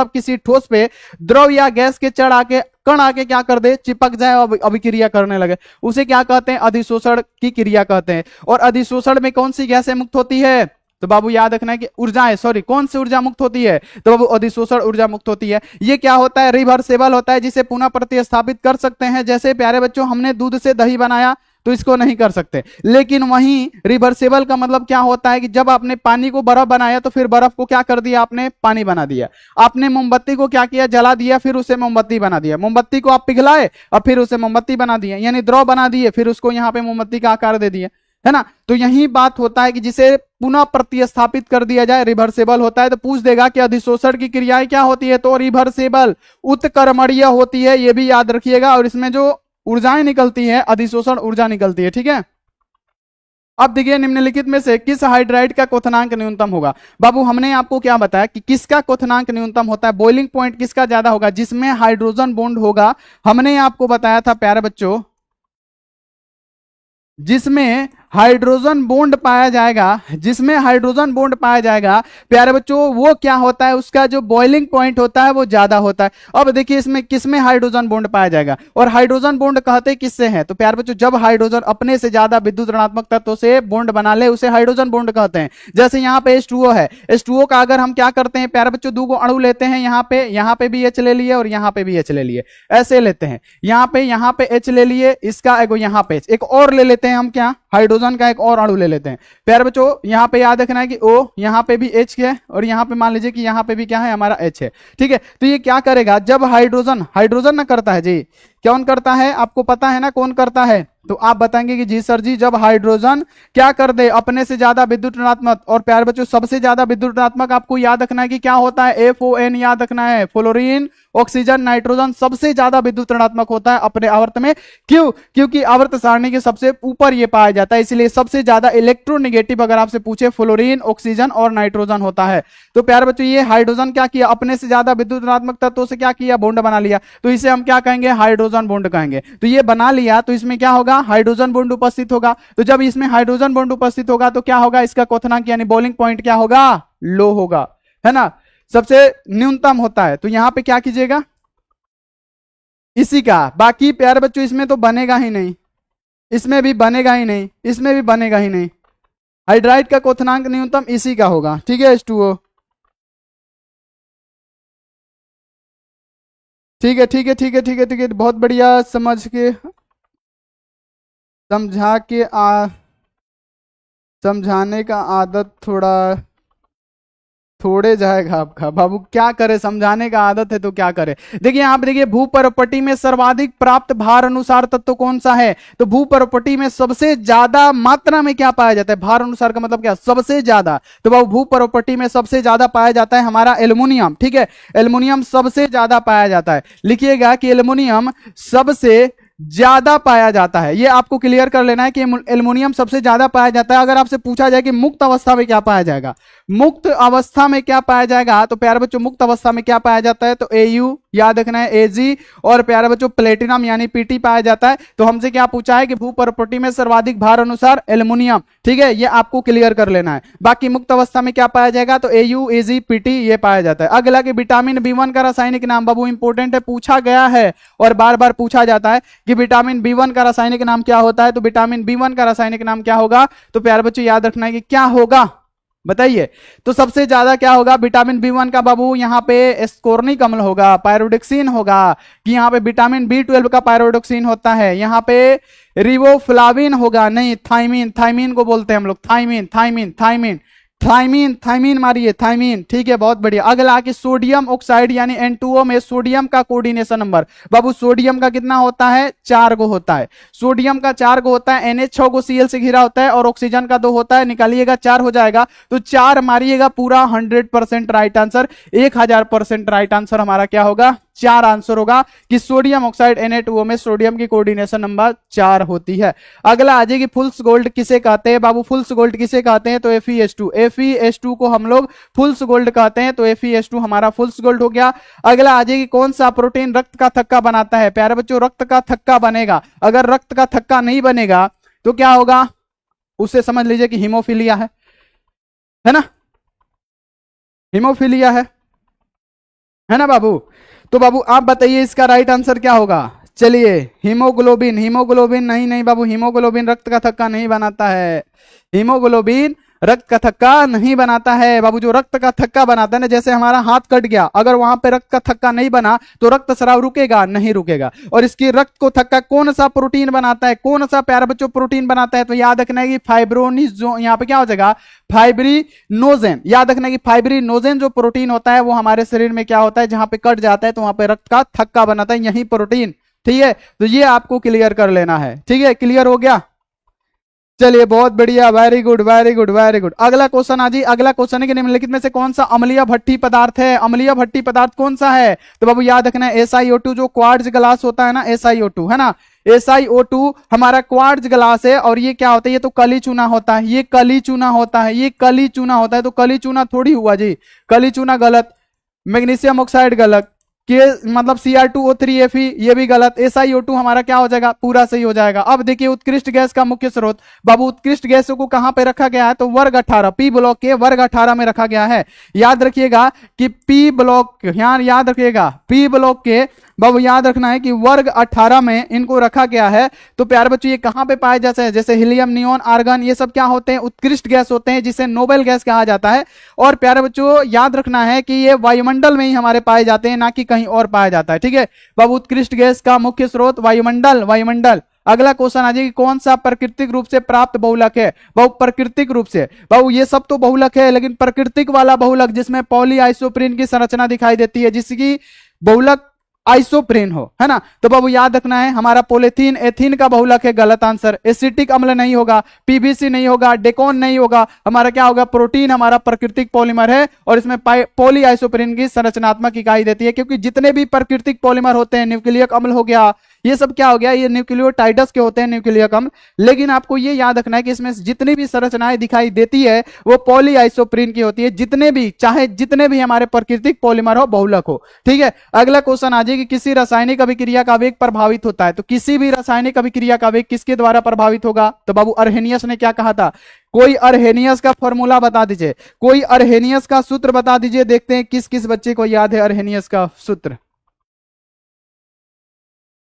किसी ठोस पे द्रव या गैस के चढ़ आके कण आके क्या कर दे, चिपक जाए और अभिक्रिया करने लगे, उसे क्या कहते हैं, अधिशोषण की क्रिया कहते हैं। और अधिशोषण में कौन सी गैसें मुक्त होती है, तो बाबू याद रखना है कि ऊर्जाएं, सॉरी कौन सी ऊर्जा मुक्त होती है, तो बाबू अधिशोषण ऊर्जा मुक्त होती है। ये क्या होता है, रिवर्सेबल होता है, जिसे पुनः प्रतिस्थापित कर सकते हैं। जैसे प्यारे बच्चों हमने दूध से दही बनाया तो इसको नहीं कर सकते, लेकिन वहीं रिवर्सेबल का मतलब क्या होता है कि जब आपने पानी को बर्फ बनाया तो फिर बर्फ को क्या कर दिया, आपने पानी बना दिया। आपने मोमबत्ती को क्या किया, जला दिया, फिर उसे मोमबत्ती बना दिया। मोमबत्ती को आप पिघलाए और फिर उसे मोमबत्ती बना दिया, यानी द्रव बना दिए, फिर उसको यहाँ पे मोमबत्ती का आकार दे दिया, है ना। तो यही बात होता है कि जिसे पुनः प्रतिस्थापित कर दिया जाए, रिवर्सेबल होता है। तो पूछ देगा कि अधिशोषण की क्रियाएं क्या होती है, तो रिवर्सेबल उत्क्रमणीय होती है, ये भी याद रखिएगा। और इसमें जो ऊर्जाएं निकलती है अधिशोषण ऊर्जा निकलती है, ठीक है। अब देखिए निम्नलिखित में से किस हाइड्राइड का क्वथनांक न्यूनतम होगा। बाबू हमने आपको क्या बताया कि किसका क्वथनांक न्यूनतम होता है, बॉइलिंग पॉइंट किसका ज्यादा होगा, जिसमें हाइड्रोजन बॉन्ड होगा। हमने आपको बताया था प्यारे बच्चों, जिसमें हाइड्रोजन बॉन्ड पाया जाएगा, जिसमें हाइड्रोजन बॉन्ड पाया जाएगा प्यारे बच्चों, वो क्या होता है, उसका जो बॉइलिंग पॉइंट होता है वो ज्यादा होता है। अब देखिए इसमें किसमें हाइड्रोजन बॉन्ड पाया जाएगा, और हाइड्रोजन बॉन्ड कहते किससे हैं, तो प्यारे बच्चों जब हाइड्रोजन अपने से ज्यादा विद्युत ऋणात्मक तत्वों से बॉन्ड बना ले उसे हाइड्रोजन बॉन्ड कहते हैं। जैसे यहाँ पे H2O है, H2O का अगर हम क्या करते हैं प्यारे बच्चों, 2 अणु लेते हैं, यहाँ पे भी H ले लिए और यहाँ पे भी H ले लिए, ऐसे लेते हैं। यहाँ पे H ले लिए, इसका एगो यहाँ पे एक और ले लेते हैं हम, क्या हाइड्रोजन का एक और अणु ले लेते हैं। प्यारे बच्चों यहाँ पे याद रखना है कि O, यहाँ पे भी H है और यहाँ पे मान लीजिए कि यहाँ पे भी क्या है हमारा H है, ठीक है। तो ये क्या करेगा, जब हाइड्रोजन ना करता है जी, कौन करता है आपको पता है ना, कौन करता है, तो आप बताएंगे कि जी सर जी, जब हाइड्रोजन क्या कर दे, अपने से ज्यादा विद्युत ऋणात्मक। और प्यारे बच्चों, सबसे ज्यादा विद्युत ऋणात्मक आपको याद रखना है कि क्या होता है, FON याद रखना है, फ्लोरीन, ऑक्सीजन, नाइट्रोजन सबसे ज्यादा विद्युत ऋणात्मक होता है अपने आवर्त में। क्यों? क्योंकि आवर्त सारणी के सबसे ऊपर ये पाया जाता है, इसलिए सबसे ज्यादा इलेक्ट्रोनेगेटिव अगर आपसे पूछे फ्लोरीन, ऑक्सीजन और नाइट्रोजन होता है। तो प्यारे बच्चों, ये हाइड्रोजन क्या किया, अपने से ज्यादा विद्युत ऋणात्मक तत्वों से क्या किया, बॉन्ड बना लिया। तो इसे हम क्या कहेंगे, हाइड्रोजन बॉन्ड कहेंगे। तो ये बना लिया तो इसमें क्या होगा, हाइड्रोजन बॉन्ड उपस्थित होगा। तो जब इसमें हाइड्रोजन बॉन्ड उपस्थित होगा तो क्या होगा, इसका क्वथनांक यानी बॉइलिंग पॉइंट क्या होगा, लो होगा, है ना, सबसे न्यूनतम होता है। तो यहां पे क्या कीजिएगा, इसी का। बाकी प्यारे बच्चों, इसमें तो बनेगा ही नहीं, इसमें भी बनेगा ही नहीं, इसमें भी बनेगा ही नहीं। हाइड्राइड का क्वथनांक न्यूनतम इसी का होगा, ठीक है, H2O। ठीक है ठीक है ठीक है ठीक है ठीक है, बहुत बढ़िया, समझ के समझा के समझाने का आदत थोड़ा थोड़े जाएगा आपका बाबू, क्या करे, समझाने का आदत है तो क्या करे। देखिए आप देखिए, भू प्रॉपर्टी में सर्वाधिक प्राप्त भार अनुसार तत्व कौन सा है, तो भू प्रॉपर्टी में सबसे ज्यादा मात्रा में क्या पाया जाता है, भार अनुसार का मतलब क्या, सबसे ज्यादा। तो बाबू भू प्रॉपर्टी में सबसे ज्यादा पाया जाता है हमारा एल्युमिनियम, ठीक है, एल्युमिनियम सबसे ज्यादा पाया जाता है। लिखिएगा कि एल्युमिनियम सबसे ज्यादा पाया जाता है, ये आपको क्लियर कर लेना है कि एल्युमिनियम सबसे ज्यादा पाया जाता है। अगर आपसे पूछा जाए कि मुक्त अवस्था में क्या पाया जाएगा, मुक्त अवस्था में क्या पाया जाएगा, तो प्यारे बच्चों मुक्त अवस्था में क्या पाया जाता है, तो Au याद रखना है, Ag, और प्यारे बच्चों प्लेटिनम यानी Pt पाया जाता है। तो हमसे क्या पूछा है कि भू प्रॉपर्टी में सर्वाधिक भार अनुसार एल्युमिनियम, ठीक है, ये आपको क्लियर कर लेना है। बाकी मुक्त अवस्था में क्या पाया जाएगा, तो Au, Ag, Pt ये पाया जाता है। अगला कि विटामिन B1 का रासायनिक नाम, बाबू इंपोर्टेंट है, पूछा गया है और बार बार पूछा जाता है कि विटामिन B1 का रासायनिक नाम क्या होता है। तो विटामिन B1 का रासायनिक नाम क्या होगा, तो प्यारे बच्चों याद रखना है कि क्या होगा, बताइए। तो सबसे ज्यादा क्या होगा विटामिन B1 का, बाबू यहाँ पे स्कोर्निक अम्ल होगा, पायरोडिक्सिन होगा, कि यहाँ पे विटामिन B12 का पायरोडिक्सिन होता है, यहाँ पे रिबोफ्लाविन होगा, नहीं थाइमिन, थाइमिन को बोलते हैं हम लोग, thymine thymine thymine thymine, thymine मारिए, थाइमिन, ठीक है, बहुत बढ़िया। अगला कि सोडियम ऑक्साइड यानी N2O में सोडियम का कोऑर्डिनेशन नंबर, बाबू सोडियम का कितना होता है, 4 गो होता है, सोडियम का 4 गो होता है, NH 6 गो Cl से घिरा होता है, और ऑक्सीजन का 2 होता है, निकालिएगा 4 हो जाएगा। तो 4 मारिएगा, पूरा 100% राइट आंसर, 1000% राइट आंसर हमारा क्या होगा, 4 आंसर होगा कि सोडियम ऑक्साइड Na2O में सोडियम की कोऑर्डिनेशन नंबर 4 होती है। अगला आ जाएगी फुल्स गोल्ड किसे कहते हैं, बाबू फुल्स गोल्ड किसे कहते हैं, तो FeS2, FeS2 को हम लोग फुल्स गोल्ड कहते हैं, तो FeS2 हमारा फुल्स गोल्ड हो गया। अगला आ जाएगी कौन सा प्रोटीन रक्त का थक्का बनाता है, प्यारे बच्चों रक्त का थक्का बनेगा, अगर रक्त का थक्का नहीं बनेगा तो क्या होगा, उससे समझ लीजिए कि हीमोफीलिया है ना, हीमोफीलिया है ना बाबू। तो बाबू आप बताइए इसका राइट आंसर क्या होगा, चलिए हीमोग्लोबिन, हीमोग्लोबिन नहीं नहीं बाबू, हीमोग्लोबिन रक्त का थक्का नहीं बनाता है, हीमोग्लोबिन रक्त का थक्का नहीं बनाता है बाबू। जो रक्त का थक्का बनाता है ना, जैसे हमारा हाथ कट गया, अगर वहां पे रक्त का थक्का नहीं बना तो रक्त स्राव रुकेगा, नहीं रुकेगा। और इसकी रक्त को थक्का कौन सा प्रोटीन बनाता है, कौन सा प्यारे बच्चों प्रोटीन बनाता है, तो याद रखना है कि फाइब्रोनिजोन, यहाँ पे क्या हो जाएगा, फाइब्रिनोजेन, याद रखना है कि फाइब्रिनोजेन जो प्रोटीन होता है वो हमारे शरीर में क्या होता है, जहां पे कट जाता है तो वहां पे रक्त का थक्का बनाता है, यही प्रोटीन, ठीक है। तो ये आपको क्लियर कर लेना है, ठीक है, क्लियर हो गया, चलिए बहुत बढ़िया, very good very good very good. अगला क्वेश्चन आ जी, अगला क्वेश्चन है कि निम्नलिखित में से कौन सा अम्लीय भट्टी पदार्थ है, अम्लीय भट्टी पदार्थ कौन सा है, तो बाबू याद रखना है SiO2, जो क्वार्ट्ज ग्लास होता है ना, SiO2 है ना, SiO2 हमारा क्वार्ट्ज ग्लास है। और ये क्या होता है, ये तो कली चूना होता है, ये कली चूना होता है, ये कली चूना होता है, तो कली चूना थोड़ी हुआ जी, कली चूना गलत, मैग्नीशियम ऑक्साइड गलत, के मतलब Cr2O3Fe ये भी गलत, SiO2 हमारा क्या हो जाएगा, पूरा सही हो जाएगा। अब देखिए उत्कृष्ट गैस का मुख्य स्रोत, बाबू उत्कृष्ट गैसों को कहां पे रखा गया है, तो वर्ग 18 P ब्लॉक के वर्ग 18 में रखा गया है। याद रखिएगा कि P ब्लॉक, यहाँ याद रखिएगा P ब्लॉक के, बाबू याद रखना है कि वर्ग 18 में इनको रखा गया है। तो प्यारे बच्चों ये कहां पे पाए जाते हैं, जैसे हीलियम, नियोन, आर्गन, ये सब क्या होते हैं, उत्कृष्ट गैस होते हैं, जिसे नोबेल गैस कहा जाता है। और प्यारे बच्चों याद रखना है कि ये वायुमंडल में ही हमारे पाए जाते हैं, ना कि कहीं और पाया जाता है, ठीक है बाबू। उत्कृष्ट गैस का मुख्य स्रोत वायुमंडल, वायुमंडल। अगला क्वेश्चन आ जाएगी, कौन सा प्राकृतिक रूप से प्राप्त बहुलक है, बाबू प्राकृतिक रूप से, बाबू ये सब तो बहुलक है, लेकिन प्राकृतिक वाला बहुलक जिसमें पॉली आइसोप्रीन की संरचना दिखाई देती है, जिसकी बहुलक आइसोप्रीन हो, है ना। तो बाबू याद रखना है हमारा पॉलीथीन एथीन का बहुलक है, गलत आंसर। एसिटिक अम्ल नहीं होगा, पीबीसी नहीं होगा, डेकोन नहीं होगा, हमारा क्या होगा, प्रोटीन हमारा प्राकृतिक पॉलीमर है और इसमें पॉली आइसोप्रीन की संरचनात्मक इकाई देती है, क्योंकि जितने भी प्राकृतिक पॉलीमर होते हैं, न्यूक्लियक अम्ल हो गया, ये सब क्या हो गया, ये न्यूक्लियोटाइडस के होते हैं न्यूक्लियक अम्ल। लेकिन आपको ये याद रखना है कि इसमें जितनी भी संरचनाएं दिखाई देती है वो पॉली आइसोप्रीन की होती है, जितने भी चाहे जितने भी हमारे प्राकृतिक पॉलीमर हो, बहुलक हो, ठीक है। अगला क्वेश्चन आ जाए कि किसी रासायनिक अभिक्रिया का वेग प्रभावित होता है, तो किसी भी रासायनिक अभिक्रिया का वेग किसके द्वारा प्रभावित होगा, तो बाबू अर्हेनियस ने क्या कहा था, कोई अर्हेनियस का फॉर्मूला बता दीजिए, कोई अर्हेनियस का सूत्र बता दीजिए, देखते हैं किस किस बच्चे को याद है अर्हेनियस का सूत्र।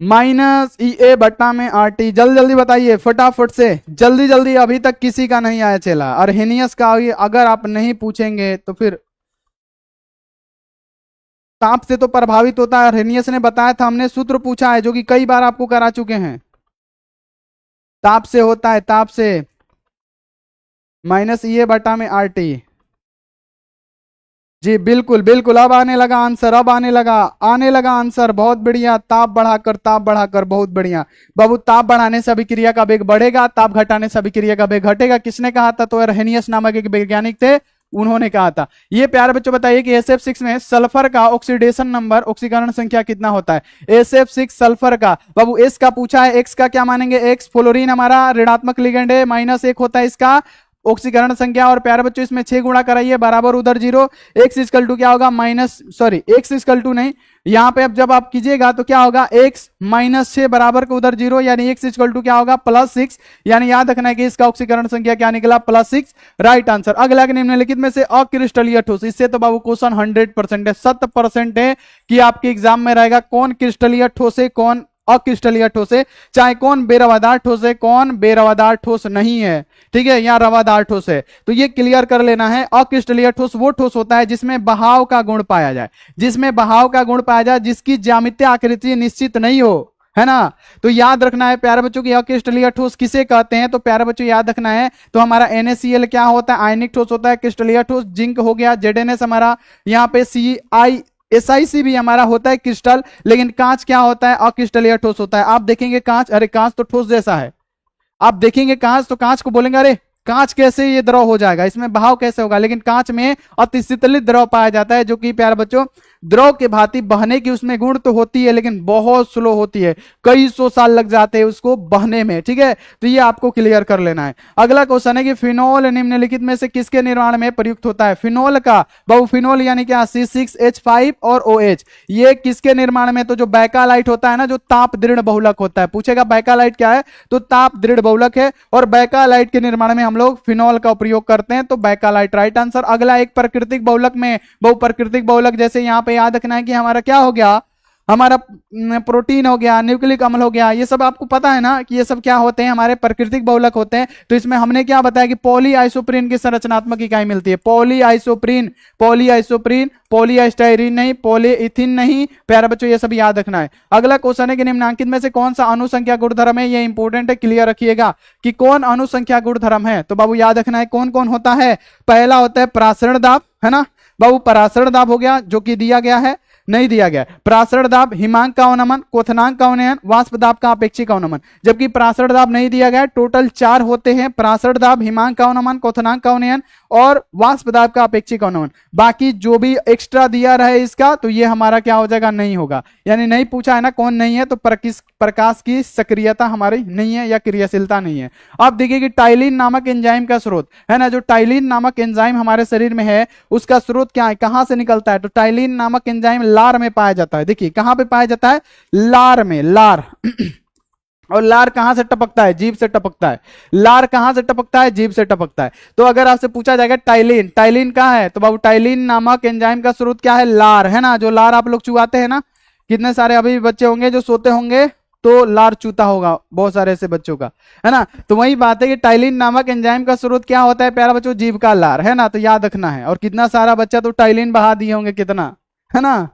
माइनस ई ए बट्टा में आर टी, जल्दी जल्दी बताइए फटाफट से, जल्दी जल्दी, अभी तक किसी का नहीं आया चला अर्हेनियस का। अगर आप नहीं पूछेंगे तो फिर ताप से तो प्रभावित होता है, अर्हेनियस ने बताया था, हमने सूत्र पूछा है जो कि कई बार आपको करा चुके हैं, ताप से होता है, ताप से, माइनस ई ए बट्टा में आर टी। जी बिल्कुल बिल्कुल, अब आने लगा आंसर, अब आने लगा आंसर, बहुत बढ़िया, ताप बढ़ाकर, बहुत बढ़िया बाबू। ताप बढ़ाने से अभिक्रिया का वेग बढ़ेगा, ताप घटाने से अभिक्रिया का वेग घटेगा, किसने कहा था, तो अर्हेनियस नामक एक वैज्ञानिक थे, उन्होंने कहा था। ये प्यारे बच्चों बताइए कि SF6 में सल्फर का ऑक्सीडेशन नंबर, ऑक्सीकरण संख्या कितना होता है, SF6 सल्फर का, बाबू एस का पूछा है, एक्स का क्या मानेंगे, एक्स फ्लोरीन हमारा ऋणात्मक लिगेंड है, -1 होता है इसका ऑक्सीकरण संख्या, और प्यारे बच्चों इसमें 6 गुणा कराइए बराबर उधर 0, एक्स इक्वल टू क्या होगा, एक्स इक्वल टू नहीं, यहाँ पे अब जब आप कीजिएगा तो क्या होगा, x -6 बराबर को उधर 0, यानी x इक्वल टू क्या होगा, +6, यानी याद रखना है कि इसका ऑक्सीकरण संख्या क्या निकला, +6, राइट आंसर। अगला निम्नलिखित में से अक्रिस्टलीय ठोस, इससे तो बाबू क्वेश्चन 100% है, 100% है कि आपके एग्जाम में रहेगा कौन क्रिस्टलीय ठोस है, कौन अक्रिस्टलीय ठोस है, चाहे कौन बेरवादार ठोस है, कौन बेरवादार ठोस नहीं है, ठीक है, या रवादार ठोस है, तो ये क्लियर कर लेना है। अक्रिस्टलीय ठोस वो ठोस होता है जिसमें बहाव का गुण पाया जाए, जिसमें बहाव का गुण पाया जाए, जिसकी ज्यामितीय आकृति निश्चित नहीं हो, है ना। तो याद रखना है प्यारे बच्चों की अक्रिस्टलीय ठोस किसे कहते हैं, तो प्यारे बच्चों याद रखना है, तो हमारा NaCl क्या होता है, आयनिक ठोस होता है, क्रिस्टलीय ठोस जिंक हो गया, ZnS हमारा, यहाँ पे SiC भी हमारा होता है क्रिस्टल, लेकिन कांच क्या होता है, अक्रिस्टलीय ठोस होता है। आप देखेंगे कांच, अरे कांच तो ठोस जैसा है, आप देखेंगे कांच तो कांच को बोलेंगे अरे कांच कैसे ये द्रव हो जाएगा, इसमें बहाव कैसे होगा, लेकिन कांच में अतिशीतलित द्रव पाया जाता है, जो कि प्यारे बच्चों द्रव के भांति बहने की उसमें गुण तो होती है, लेकिन बहुत स्लो होती है, कई 100 साल लग जाते हैं उसको बहने में, ठीक है। तो ये आपको क्लियर कर लेना है। अगला क्वेश्चन है कि फिनोल निम्नलिखित में से किसके निर्माण में प्रयुक्त होता है, फिनोल का, बहु फिनोल यानी क्या, C6H5 और OH, ये किसके निर्माण में, तो जो बैकालाइट होता है ना, जो ताप दृढ़ बहुलक होता है, पूछेगा बैकालाइट क्या है, तो ताप दृढ़ बहुलक है, और बैकालाइट के निर्माण में हम लोग फिनोल का उपयोग करते हैं, तो बैकालाइट राइट आंसर। अगला एक प्राकृतिक बहुलक में, बहु प्राकृतिक बहुलक, जैसे यहाँ पे याद रखना है कि हमारा क्या हो गया, हमारा प्रोटीन हो गया, न्यूक्लिक अम्ल हो गया, ये सब आपको पता है ना कि ये सब क्या होते हैं, हमारे प्राकृतिक बहुलक होते हैं। तो इसमें हमने क्या बताया कि पॉली आइसोप्रीन की संरचनात्मक इकाई मिलती है, पॉली आइसोप्रीन, पॉलीआइस्टाइरीन नहीं, पॉलीइथीन नहीं, प्यारे बच्चों ये सब याद रखना है। अगला क्वेश्चन है कि निम्नलिखित में से कौन सा अनुसंख्या गुणधर्म है, ये इंपॉर्टेंट है, क्लियर रखिएगा कि कौन अनुसंख्या गुणधर्म है। तो बाबू याद रखना है कौन कौन होता है, पहला होता है प्रासरण दाब, है ना बाबू, प्रासरण दाब हो गया जो कि दिया गया है, नहीं दिया गया, प्रासरण दाब, हिमांक का अवनमन, क्वथनांक का उन्नयन, वाष्प दाब का अपेक्षिक अवनमन, जबकि प्रासरण दाब नहीं दिया गया। टोटल 4 होते हैं, प्रासरण दाब, हिमांक का अवनमन, क्वथनांक का उन्नयन और वाष्प दाब का अपेक्षिक अवनमन। बाकी जो भी एक्स्ट्रा दिया रहे इसका, तो ये हमारा क्या हो जाएगा, नहीं होगा, यानी नहीं पूछा है ना कौन नहीं है, तो प्रकाश की सक्रियता हमारी नहीं है या क्रियाशीलता नहीं है। अब देखिए कि टाइलिन नामक एंजाइम का स्रोत है ना, जो टाइलिन नामक एंजाइम हमारे शरीर में है उसका स्रोत क्या है, कहां से निकलता है, तो टाइलिन नामक एंजाइम लार में पाया जाता है। देखिए कहां पे पाया जाता है, लार में, लार और लार कहां से टपकता है, जीभ से टपकता है, लार कहां से टपकता है, जीभ से टपकता है। तो अगर आपसे पूछा जाएगा टाइलिन, टाइलिन कहां है, तो बाबू टाइलिन नामक एंजाइम का स्रोत क्या है, लार, है ना, जो लार आप लोग चुआते हैं ना, कितने सारे अभी बच्चे होंगे जो सोते होंगे तो लार चूता होगा, बहुत सारे ऐसे बच्चों का, है ना। तो वही बात है कि टाइलिन नामक एंजाइम का स्रोत क्या होता है प्यारा बच्चों, जीभ का लार, है ना, तो याद रखना है। और कितना सारा बच्चा तो टाइलिन बहा दिए होंगे, कितना, है ना,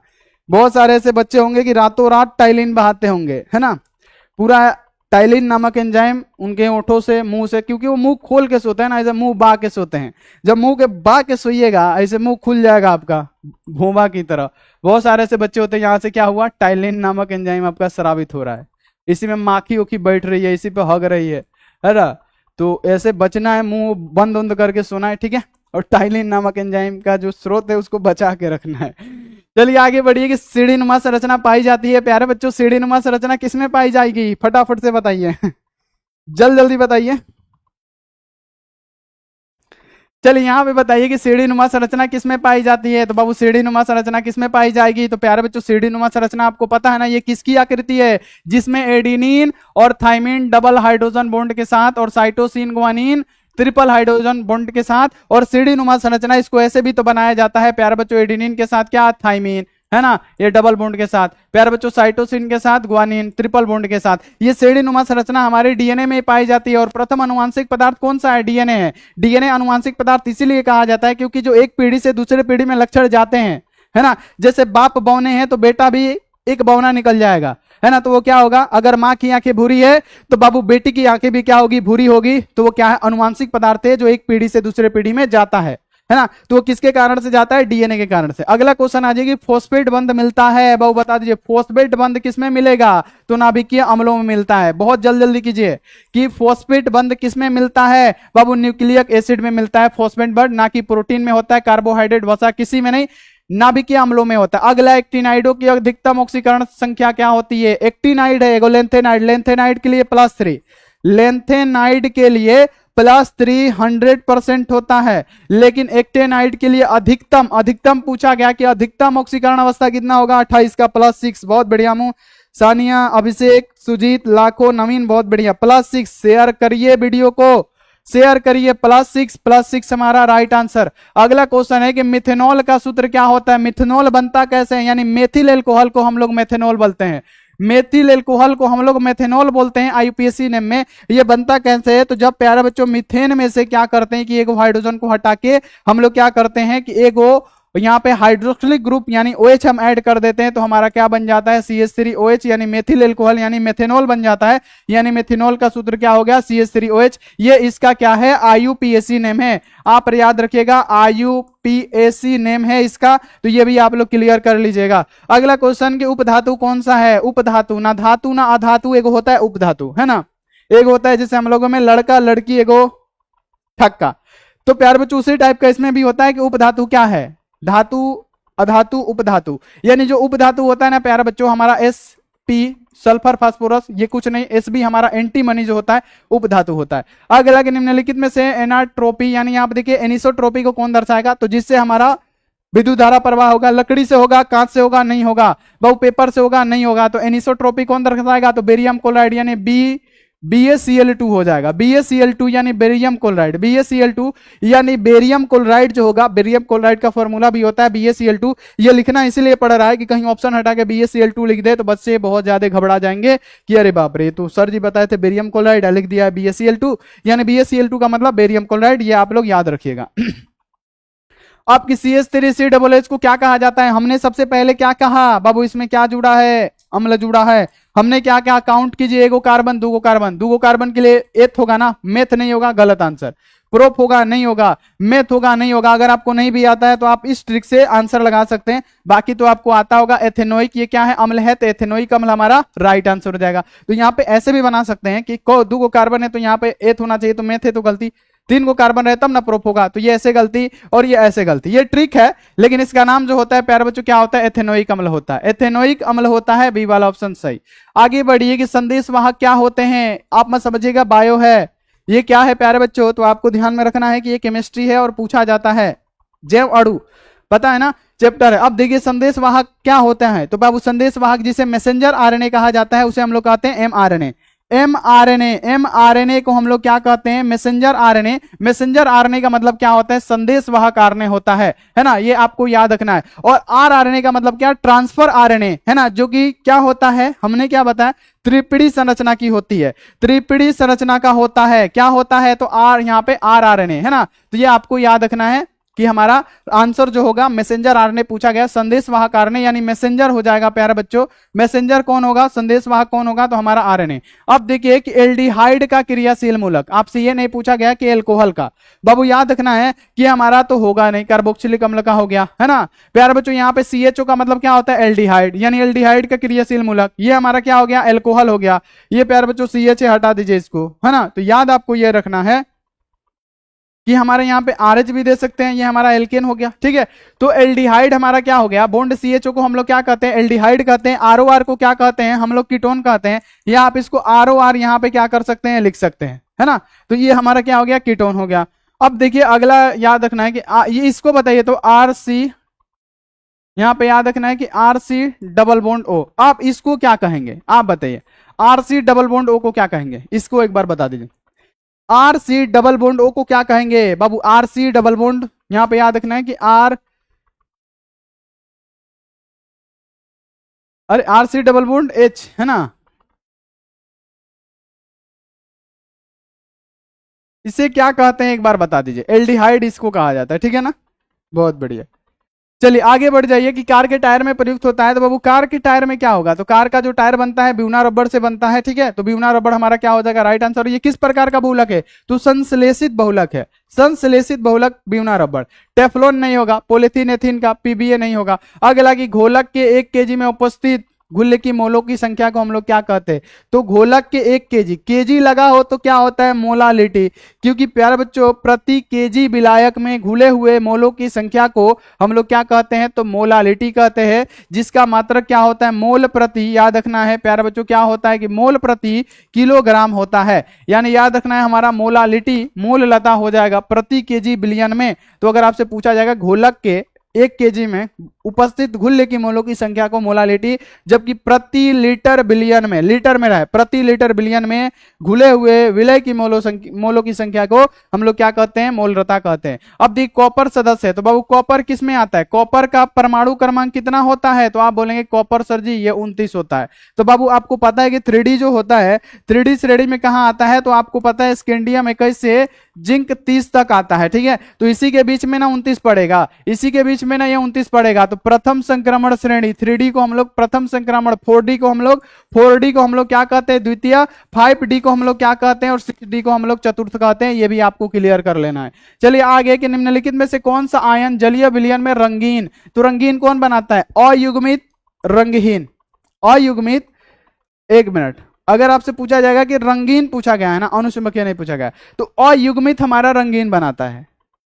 बहुत सारे ऐसे बच्चे होंगे कि रातों रात टाइलिन बहाते होंगे, है ना, पूरा टाइलिन नामक एंजाइम उनके होठों से, मुंह से, क्योंकि वो मुंह खोल के सोते हैं ना, ऐसे मुंह बा के सोते हैं। जब मुंह के बा के सोइएगा ऐसे मुंह खुल जाएगा आपका भोंबा की तरह। बहुत सारे ऐसे बच्चे होते हैं, यहाँ से क्या हुआ, टाइलिन नामक एंजाइम आपका स्रावित हो रहा है, इसी में माखी उखी बैठ रही है, इसी पे हग रही है ना। तो ऐसे बचना है, मुंह बंद बंद करके सोना है, ठीक है। और टाइलिन नामक एंजाइम का जो स्रोत है उसको बचा के रखना है। चलिए आगे बढ़िए कि सीढ़ीनुमा संरचना पाई जाती है। प्यारे बच्चों, सीढ़ीनुमा संरचना किसमें पाई जाएगी, फटाफट से बताइए जल्दी बताइए। चलिए यहाँ पे बताइए कि सीढ़ीनुमा संरचना किसमें पाई जाती है। तो बाबू सीढ़ीनुमा संरचना किसमें पाई जाएगी, तो प्यारे बच्चों सीढ़ीनुमा संरचना आपको पता है ना, ये किसकी आकृति है, जिसमें एडिनिन और थाइमिन डबल हाइड्रोजन बॉन्ड के साथ और cytosine guanine triple hydrogen bond के साथ। और सीढ़ीनुमा संरचना इसको ऐसे भी तो बनाया जाता है प्यारे बच्चों, एडिनिन के साथ क्या, थाइमिन, है ना, ये डबल बॉन्ड के साथ, प्यारे बच्चों साइटोसिन के साथ ग्वानिन ट्रिपल बॉन्ड के साथ। ये सीढ़ीनुमा संरचना हमारे डीएनए में पाई जाती है। और प्रथम अनुवांशिक पदार्थ कौन सा है, डीएनए है। डीएनए अनुवांशिक पदार्थ इसीलिए कहा जाता है क्योंकि जो एक पीढ़ी से दूसरे पीढ़ी में लक्षण जाते हैं, है ना, जैसे बाप बौने हैं तो बेटा भी एक बौना निकल जाएगा, है ना। तो वो क्या होगा, अगर माँ की आंखें भूरी है तो बाबू बेटी की आंखें भी क्या होगी, भूरी होगी। तो वो क्या है, अनुवांशिक पदार्थ है जो एक पीढ़ी से दूसरे पीढ़ी में जाता है ना। तो वो किसके कारण से जाता है, डीएनए के कारण से। अगला क्वेश्चन आ जाएगी, फॉस्फेट बंध मिलता है, बाबू बता दीजिए फॉस्फेट बंध किसमें मिलेगा, तो नाभिकीय अम्लों में मिलता है। बहुत जल्दी कीजिए कि फॉस्फेट बंध किसमें मिलता है, बाबू न्यूक्लियक एसिड में मिलता है फॉस्फेट बंध, ना कि प्रोटीन में होता है, कार्बोहाइड्रेट वसा किसी में नहीं, नाभिकीय अम्लों में होता है। अगला एक्टिनाइडों की अधिकतम ऑक्सीकरण संख्या क्या होती है, एक्टिनाइड है एगो लेंथेनाइड, लेंथेनाइड के लिए +3, लेंथेनाइड के लिए +3 100% होता है। लेकिन एक्टेनाइड के लिए अधिकतम पूछा गया कि अधिकतम ऑक्सीकरण अवस्था कितना होगा, 28 का +6। बहुत बढ़िया मुंह, सानिया, अभिषेक, सुजीत, लाखो, नवीन, बहुत बढ़िया, +6। शेयर करिए वीडियो को, शेयर करिए, +6 हमारा राइट आंसर। अगला क्वेश्चन है कि मिथेनॉल का सूत्र क्या होता है, मिथेनॉल बनता कैसे है, यानी मेथिल एल्कोहल को हम लोग मेथेनॉल बोलते हैं, मेथिल एल्कोहल को हम लोग मेथेनॉल बोलते हैं आईयूपीएससी नेम में। ये बनता कैसे है, तो जब प्यारे बच्चों मीथेन में से क्या करते हैं कि एक हाइड्रोजन को हटा के हम लोग क्या करते हैं कि एक यहाँ पे हाइड्रोक्सिलिक ग्रुप यानी OH हम ऐड कर देते हैं, तो हमारा क्या बन जाता है, CH3OH यानी मेथिल एल्कोहल यानी मेथेनॉल बन जाता है। यानी मेथेनॉल का सूत्र क्या हो गया, CH3OH। ये इसका क्या है, आईयूपीएससी नेम है, आप याद रखिएगा आईयूपीएससी नेम है इसका। तो ये भी आप लोग क्लियर कर लीजिएगा। अगला क्वेश्चन कि उपधातु कौन सा है, उपधातु, ना धातु ना अधातु, एक होता है उपधातु, है ना, एक होता है जैसे हम लोगों में लड़का लड़की एगो ठक्का। तो प्यार बच्चों उसी टाइप का इसमें भी होता है कि उपधातु क्या है, धातु अधातु उपधातु। यानी जो उपधातु होता है ना प्यारा बच्चों हमारा Sp सल्फर फास्फोरस, ये कुछ नहीं, Sb हमारा एंटीमनी जो होता है उपधातु होता है। अगला के निम्नलिखित में से एनाट्रोपी यानी आप देखिए एनिसोट्रोपी को कौन दर्शाएगा, तो जिससे हमारा विद्युत धारा प्रवाह होगा, लकड़ी से होगा, कांच से होगा, नहीं होगा, बहु पेपर से होगा, नहीं होगा। तो एनिसोट्रोपी कौन दर्शाएगा, तो बेरियम क्लोराइड यानी BaCl2 हो जाएगा, BaCl2 यानी बेरियम क्लोराइड, BaCl2 यानी बेरियम क्लोराइड जो होगा, बेरियम क्लोराइड का फॉर्मूला भी होता है BaCl2। ये लिखना इसलिए पड़ रहा है कि कहीं ऑप्शन हटा के BaCl2 लिख दे तो बच्चे बहुत ज्यादा घबरा जाएंगे कि अरे बाप रे, तो सर जी बताए थे बेरियम क्लोराइड, लिख दिया है BaCl2, यानी BaCl2 का मतलब बेरियम क्लोराइड, ये आप लोग याद रखिएगा। आपकी CH3COOH को क्या कहा जाता है, हमने सबसे पहले क्या कहा बाबू, इसमें क्या जुड़ा है, अम्ल जुड़ा है। हमने क्या क्या काउंट कीजिए, एगो कार्बन, दूगो कार्बन, दूगो कार्बन के लिए एथ होगा ना, मेथ नहीं होगा, गलत आंसर। प्रोप होगा, नहीं होगा, मेथ होगा, नहीं होगा। अगर आपको नहीं भी आता है तो आप इस ट्रिक से आंसर लगा सकते हैं, बाकी तो आपको आता होगा। एथेनोइक, ये क्या है, अम्ल है, तो एथेनोइक अम्ल हमारा राइट आंसर हो जाएगा। तो यहाँ पे ऐसे भी बना सकते हैं कि दूगो कार्बन है तो यहाँ पे एथ होना चाहिए, तो मेथ है तो गलती, 3 को कार्बन रहे तब ना प्रोप होगा, तो ये ऐसे गलती और ये ऐसे गलती, ये ट्रिक है। लेकिन इसका नाम जो होता है प्यारे बच्चों क्या होता है, एथेनोइक अम्ल होता है, एथेनोइक अम्ल होता है, बी वाला ऑप्शन सही। आगे बढ़िए कि संदेश वाहक क्या होते हैं, आप मत समझिएगा बायो है, ये क्या है प्यारे बच्चों, तो आपको ध्यान में रखना है कि ये केमिस्ट्री है और पूछा जाता है, जैव अणु पता है ना, चैप्टर है। अब देखिए संदेश वाहक क्या होते हैं, तो बाबू संदेश वाहक जिसे मैसेंजर आरएनए कहा जाता है उसे हम लोग कहते हैं mRNA। mRNA को हम लोग क्या कहते हैं, मैसेंजर आरएनए। मैसेंजर आरएनए का मतलब क्या होता है, संदेश वाहक आरएनए होता है ना, ये आपको याद रखना है। और आरएनए का मतलब क्या, ट्रांसफर आरएनए, है ना, जो कि क्या होता है, हमने क्या बताया, त्रिपीडी संरचना की होती है, त्रिपीडी संरचना का होता है, क्या होता है, तो आर यहाँ पे आरएनए है ना, तो ये आपको याद रखना है। कि हमारा आंसर जो होगा मैसेंजर आरएनए पूछा गया, संदेशवाहक आरएनए यानी मैसेंजर हो जाएगा प्यारे बच्चों। मैसेंजर कौन होगा, संदेशवाहक कौन होगा, तो हमारा आरएनए। अब देखिए कि एल्डिहाइड का क्रियाशील मूलक, आपसे ये नहीं पूछा गया कि एल्कोहल का। बाबू याद रखना है कि हमारा तो होगा नहीं, कार्बोक्सिलिक अम्ल का हो गया है ना प्यारे बच्चों। यहाँ पे CHO का मतलब क्या होता है, एल्डिहाइड, यानी एल्डिहाइड का क्रियाशील मूलक। ये हमारा क्या हो गया, एल्कोहल हो गया। ये प्यारे बच्चों CH हटा दीजिए इसको, है ना। तो याद आपको ये रखना है कि हमारे यहाँ पे RH भी दे सकते हैं, ये हमारा एल्केन हो गया, ठीक है। तो एल्डिहाइड हमारा क्या हो गया, बॉन्ड CHO को हम लोग क्या कहते हैं, एल्डिहाइड कहते हैं। ROR को क्या कहते हैं, हम लोग कीटोन कहते हैं, या आप इसको ROR यहाँ पे क्या कर सकते हैं, लिख सकते हैं, है ना। तो ये हमारा क्या हो गया, कीटोन हो गया। अब देखिए अगला याद रखना है कि ये इसको बताइए, तो RC, यहाँ पे याद रखना है कि RC डबल बॉन्ड O, आप इसको क्या कहेंगे, आप बताइए। RC डबल बॉन्ड O को क्या कहेंगे, इसको एक बार बता दीजिए। RC डबल बॉन्ड O को क्या कहेंगे बाबू, RC डबल बॉन्ड, यहां पे याद रखना है कि RC डबल बॉन्ड H, है ना। इसे क्या कहते हैं एक बार बता दीजिए, एल्डिहाइड इसको कहा जाता है, ठीक है ना। बहुत बढ़िया। चलिए आगे बढ़ जाइए कि कार के टायर में प्रयुक्त होता है। तो बाबू कार के टायर में क्या होगा, तो कार का जो टायर बनता है ब्यूना रबर से बनता है, ठीक है। तो ब्यूना रबर हमारा क्या हो जाएगा, राइट आंसर। ये किस प्रकार का बहुलक है, तो संश्लेषित बहुलक है, संश्लेषित बहुलक ब्यूना रबर। टेफ्लॉन नहीं होगा, पॉलीथीन एथीन का PBA नहीं होगा। अगला कि घोलक के 1 kg में उपस्थित घुल्ले की मोलों की संख्या को हम लोग क्या कहते हैं, तो घोलक के 1 kg, केजी लगा हो तो क्या होता है, मोलालिटी। क्योंकि प्यारे बच्चों प्रति केजी विलायक में घुले हुए मोलों की संख्या को हम लोग क्या कहते हैं, तो मोलालिटी कहते हैं, जिसका मात्रक क्या होता है, मोल प्रति, याद रखना है प्यारे बच्चों क्या होता है कि मोल प्रति किलोग्राम होता है। यानी याद रखना है हमारा मोलालिटी मोल लता हो जाएगा प्रति केजी बिलियन में। तो अगर आपसे पूछा जाएगा घोलक के 1 kg में उपस्थित घुल्ले की मोलों की संख्या को मोलालिटी, जबकि प्रति लीटर बिलियन में, लीटर में रहे, प्रति लीटर बिलियन में घुले हुए विलय की मोलों की संख्या को हम लोग क्या कहते हैं, मोलरता कहते हैं। अब दी कॉपर सदस्य है, तो बाबू कॉपर किस में आता है, कॉपर का परमाणु क्रमांक कितना होता है, तो आप बोलेंगे कॉपर सर जी ये 29 होता है। तो बाबू आपको पता है कि 3D जो होता है, 3D श्रेणी में कहां आता है, तो आपको पता है स्कैंडियम 21 से जिंक 30 तक आता है, ठीक है। तो इसी के बीच में ना 29 पड़ेगा, इसी के बीच में ना ये 29 पड़ेगा। तो प्रथम संक्रमण श्रेणी 3D को हम लोग प्रथम संक्रमण, 4D को हम लोग क्या कहते हैं, द्वितीय, 5D को हम लोग क्या कहते हैं, और 6D को हम लोग चतुर्थ कहते हैं। ये भी आपको क्लियर कर लेना है। चलिए आगे कि निम्नलिखित में से कौन सा आयन जलीय विलयन में रंगीन, तो रंगीन कौन बनाता है, अयुग्मित रंगहीन, अयुग्मित। 1 मिनट, अगर आपसे पूछा जाएगा कि रंगीन पूछा गया है ना, अनुचुंबकीय नहीं पूछा गया, तो अयुग्मित हमारा रंगीन बनाता है,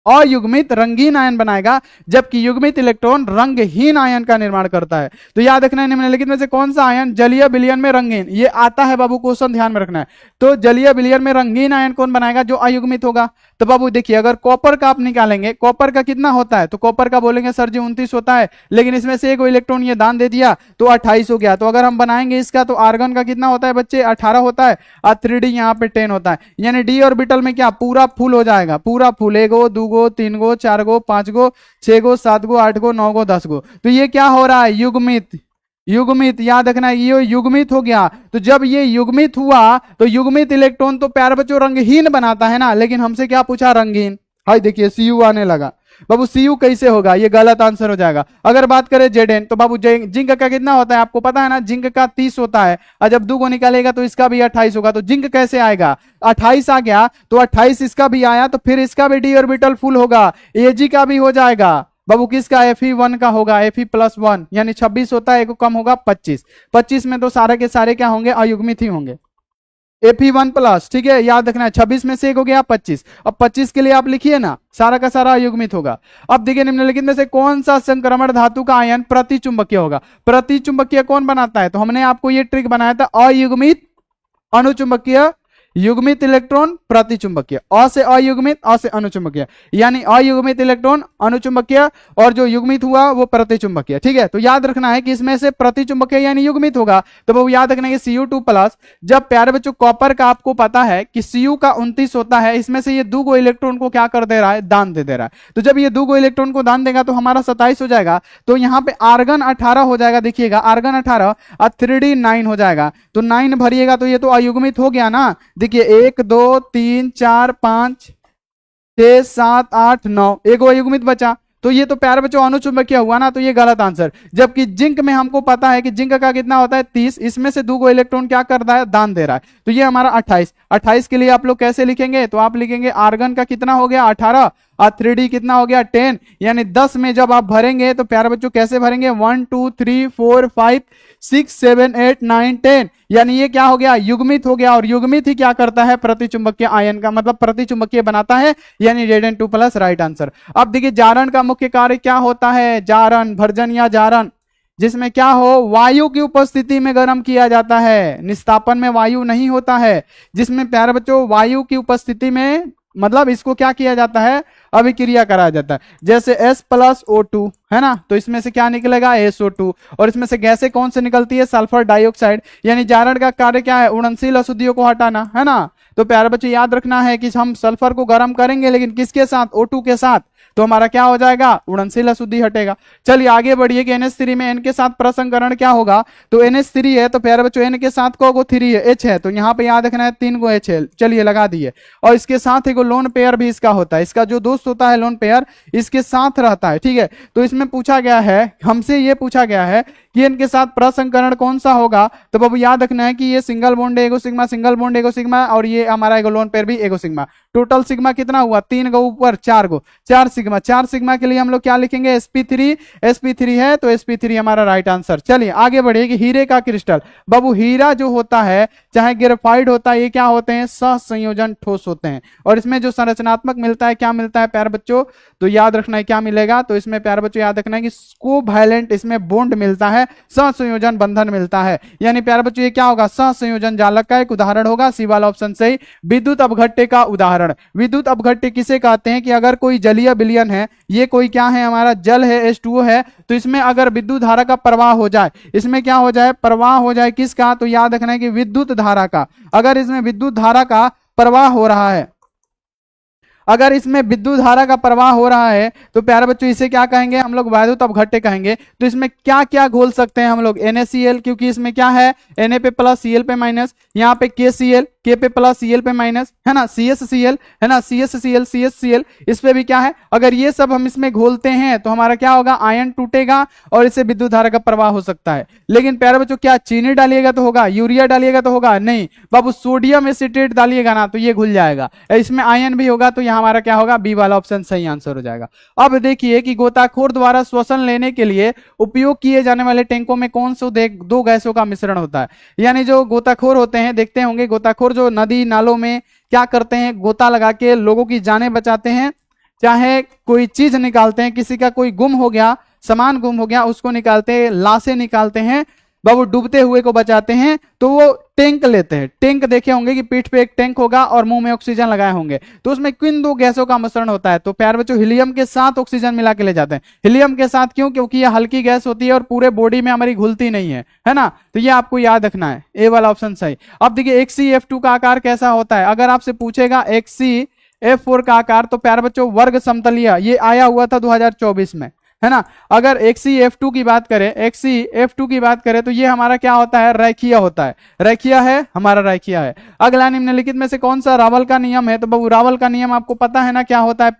अयुग्मित रंगीन आयन बनाएगा, जबकि युग्मित इलेक्ट्रॉन रंगहीन आयन का निर्माण करता है। तो याद रखना है निम्नलिखित में से कौन सा आयन जलीय विलयन में रंगीन, ये आता है बाबू क्वेश्चन, ध्यान में रखना है। तो जलीय विलयन में रंगीन आयन कौन बनाएगा, जो अयुग्मित होगा। तो बाबू देखिए अगर कॉपर का आप निकालेंगे, कॉपर का कितना होता है, तो कॉपर का बोलेंगे सर जी 29 होता है, लेकिन इसमें से एक इलेक्ट्रॉन ये दान दे दिया तो 28 हो गया। तो अगर हम बनाएंगे इसका, तो आर्गन का कितना होता है बच्चे, 18 होता है, और 3D यहाँ पे 10 होता है। यानी डी ऑर्बिटल में क्या पूरा फुल हो जाएगा, पूरा फुल, 1 गो 2 गो 3 गो 4 गो 5 गो 6 गो 7 गो 8 गो 9 गो 10 गो। तो ये क्या हो रहा है, युग्मित, युग्मित, याद रखना ये युग्मित हो गया। तो जब ये युग्मित हुआ तो युग्मित इलेक्ट्रॉन तो प्यारे बच्चों रंगहीन बनाता है ना, लेकिन हमसे क्या पूछा, रंगीन। हाय देखिए Cu आने लगा। बाबू Cu कैसे होगा, ये गलत आंसर हो जाएगा। अगर बात करें Zn, तो बाबू जिंक का कितना होता है, आपको पता है ना, जिंक का 30 होता है, और जब 2 को निकालेगा तो इसका भी 28 होगा। तो जिंक कैसे आएगा, 28 आ गया, तो 28 इसका भी आया, तो फिर इसका भी डी ऑर्बिटल फुल होगा, Ag का भी हो जाएगा। बाबू किसका, Fe1 का होगा, Fe+1, यानी 26 होता है, एक कम होगा 25, 25 में तो सारे के सारे क्या होंगे, अयुग्मित ही होंगे, Fe1+, ठीक है। याद रखना है 26 में से एक हो गया 25, अब 25 के लिए आप लिखिए ना, सारा का सारा अयुग्मित होगा। अब देखिए निम्नलिखित में से कौन सा संक्रमण धातु का आयन प्रतिचुंबकीय होगा, प्रतिचुंबकीय कौन बनाता है, तो हमने आपको ये ट्रिक बनाया था, अयुग्मित अनुचुंबकीय, युग्मित इलेक्ट्रॉन प्रतिचुंबकीय, अ से अयुग्मित, अ से अनुचुंबकीय, यानी अयुग्मित इलेक्ट्रॉन अनुचुंबकीय, और जो युग्मित हुआ वो प्रतिचुंबकीय, ठीक है। तो याद रखना है कि इसमें से प्रतिचुंबकीय यानी युग्मित होगा। तो वो याद रखना है Cu2+, जब प्यारे बच्चों कॉपर का आपको पता है कि Cu का 29 होता है, इसमें से ये 2 गो इलेक्ट्रॉन को क्या कर दे रहा है, दान दे रहा है। तो जब ये 2 गो इलेक्ट्रॉन को दान देगा तो हमारा 27 हो जाएगा। तो यहाँ पे आर्गन 18 हो जाएगा, देखिएगा आर्गन 18 और 3D 9 हो जाएगा। तो 9 भरिएगा तो ये तो अयुग्मित हो गया ना। देखिए 1 2 3 4 5 6 7 8 9, एक युग्मित बचा। तो ये तो प्यारे बच्चों अनुचुंबकीय हुआ ना, तो ये गलत आंसर। जबकि जिंक में हमको पता है कि जिंक का कितना होता है 30, इसमें से 2 इलेक्ट्रॉन क्या कर रहा है, दान दे रहा है, तो ये हमारा 28। 28 के लिए आप लोग कैसे लिखेंगे, तो आप लिखेंगे आर्गन का कितना हो गया 18 और 3D कितना हो गया 10, यानी 10 में जब आप भरेंगे तो प्यारे बच्चों कैसे भरेंगे 1 2 3 4 5 6 7 8 9 10, यानी ये क्या हो गया युग्मित हो गया। और युग्मित ही क्या करता है, प्रतिचुंबकीय आयन का मतलब प्रतिचुंबकीय बनाता है, यानी Zn2 प्लस राइट आंसर। अब देखिए जारण का मुख्य कार्य क्या होता है, जारण भर्जन या जारण, जिसमें क्या हो वायु की उपस्थिति में गर्म किया जाता है, निस्तापन में वायु नहीं होता है, जिसमें प्यारे बच्चों वायु की उपस्थिति में मतलब इसको क्या किया जाता है, अभिक्रिया कराया जाता है। जैसे S प्लस O2 है ना, तो इसमें से क्या निकलेगा SO2, और इसमें से गैसें कौन से निकलती है, सल्फर डाइऑक्साइड। यानी जारण का कार्य क्या है, उड़नशील अशुद्धियों को हटाना है ना। तो प्यारे बच्चे याद रखना है कि हम सल्फर को गर्म करेंगे लेकिन किसके साथ, O2 के साथ, तो हमारा क्या हो जाएगा, उड़नशील अशुद्धि हटेगा। चलिए आगे बढ़िए कि NH3 में N के साथ प्रसंकरण क्या होगा, तो NH3 है तो प्यारे बच्चों N के साथ को 3 है, H है, तो यहाँ पे याद रखना है 3 को H है, चलिए लगा दिए। और इसके साथ एक लोन पेयर भी इसका होता है, इसका जो दोस्त होता है लोन पेयर इसके साथ रहता है, ठीक है। तो इसमें पूछा गया है, हमसे ये पूछा गया है कि इनके साथ प्रसंकरण कौन सा होगा, तो बाबू याद रखना है कि ये सिंगल बॉन्ड एगो सिग्मा, सिंगल बॉन्ड एगो सिग्मा, और ये हमारा एगो लोन पेयर भी एगो सिग्मा। टोटल सिग्मा कितना हुआ, 3 गो ऊपर 4 गो, 4 सिग्मा। 4 सिग्मा के लिए हम लोग क्या लिखेंगे, sp3, sp3 है तो sp3 हमारा राइट आंसर। चलिए आगे बढ़िए कि हीरे का क्रिस्टल, बाबू हीरा जो होता है चाहे ग्रेफाइट होता है, ये क्या होते हैं, सहसंयोजन ठोस होते हैं। और इसमें जो संरचनात्मक मिलता है, क्या मिलता है प्यारे बच्चों, तो याद रखना है क्या मिलेगा, तो इसमें प्यारे बच्चों याद रखना है कि कोवैलेंट इसमें बॉन्ड मिलता है, सहसंयोजन बंधन मिलता है। यानी प्यारे बच्चों ये क्या होगा, सहसंयोजन जालक का एक उदाहरण होगा, सी वाला ऑप्शन सही। विद्युत अपघट्य का उदाहरण, विद्युत अपघट्य किसे कहते हैं कि अगर कोई जलीय विलयन है, ये कोई क्या है हमारा जल है H2O है, तो इसमें अगर विद्युत धारा का प्रवाह हो जाए, इसमें क्या हो जाए, प्रवाह हो जाए किसका, तो याद रखना है कि विद्युत धारा का। अगर इसमें विद्युत धारा का प्रवाह हो रहा है, अगर इसमें विद्युत धारा का प्रवाह हो रहा है तो प्यारे बच्चों इसे क्या कहेंगे हम लोग, वैद्युत अपघट्य कहेंगे। तो इसमें क्या क्या घोल सकते हैं हम लोग, NaCl, क्योंकि इसमें क्या है Na पे प्लस Cl पे माइनस, यहाँ पे KCl, K पे प्लस Cl पे माइनस है ना, CSCl है ना, CSCl CSCl, इस पे भी क्या है, अगर ये सब हम इसमें घोलते हैं तो हमारा क्या होगा, आयन टूटेगा और इससे विद्युत धारा का प्रवाह हो सकता है। लेकिन प्यारे बच्चों क्या चीनी डालिएगा तो होगा, यूरिया डालिएगा तो होगा नहीं बाबू, सोडियम एसिटेट डालिएगा ना तो ये घुल जाएगा, इसमें आयन भी होगा, तो यहाँ हमारा क्या होगा, बी वाला ऑप्शन सही आंसर हो जाएगा। अब देखिए कि गोताखोर द्वारा श्वसन लेने के लिए उपयोग किए जाने वाले टैंकों में कौन से 2 गैसों का मिश्रण होता है। यानी जो गोताखोर होते हैं, देखते होंगे गोताखोर जो नदी नालों में क्या करते हैं, गोता लगा के लोगों की जानें बचाते हैं, चाहे कोई चीज निकालते हैं, किसी का कोई गुम हो गया, सामान गुम हो गया, उसको निकालते हैं, लाशें निकालते हैं बाबू, डूबते हुए को बचाते हैं, तो वो टैंक लेते हैं। टैंक देखे होंगे कि पीठ पे एक टैंक होगा और मुंह में ऑक्सीजन लगाए होंगे, तो उसमें किन 2 गैसों का मिश्रण होता है, तो प्यार बच्चों हीलियम के साथ ऑक्सीजन मिला के ले जाते हैं। हीलियम के साथ क्यों, क्योंकि ये हल्की गैस होती है और पूरे बॉडी में हमारी घुलती नहीं है ना, तो ये आपको याद रखना है, ए वाला ऑप्शन सही। अब देखिए HCF2 का आकार कैसा होता है, अगर आपसे पूछेगा HCF4 का आकार, तो प्यार बच्चों वर्ग समतलीय, ये आया हुआ था 2024 में है ना। अगर HCF2 की बात करें, HCF2 की बात करें तो ये हमारा क्या होता है, रेखीय होता है, रेखीय है हमारा, रेखीय है। अगला निम्नलिखित में से कौन सा रावल का नियम है, तो बाबू रावल का नियम आपको पता है ना क्या होता है,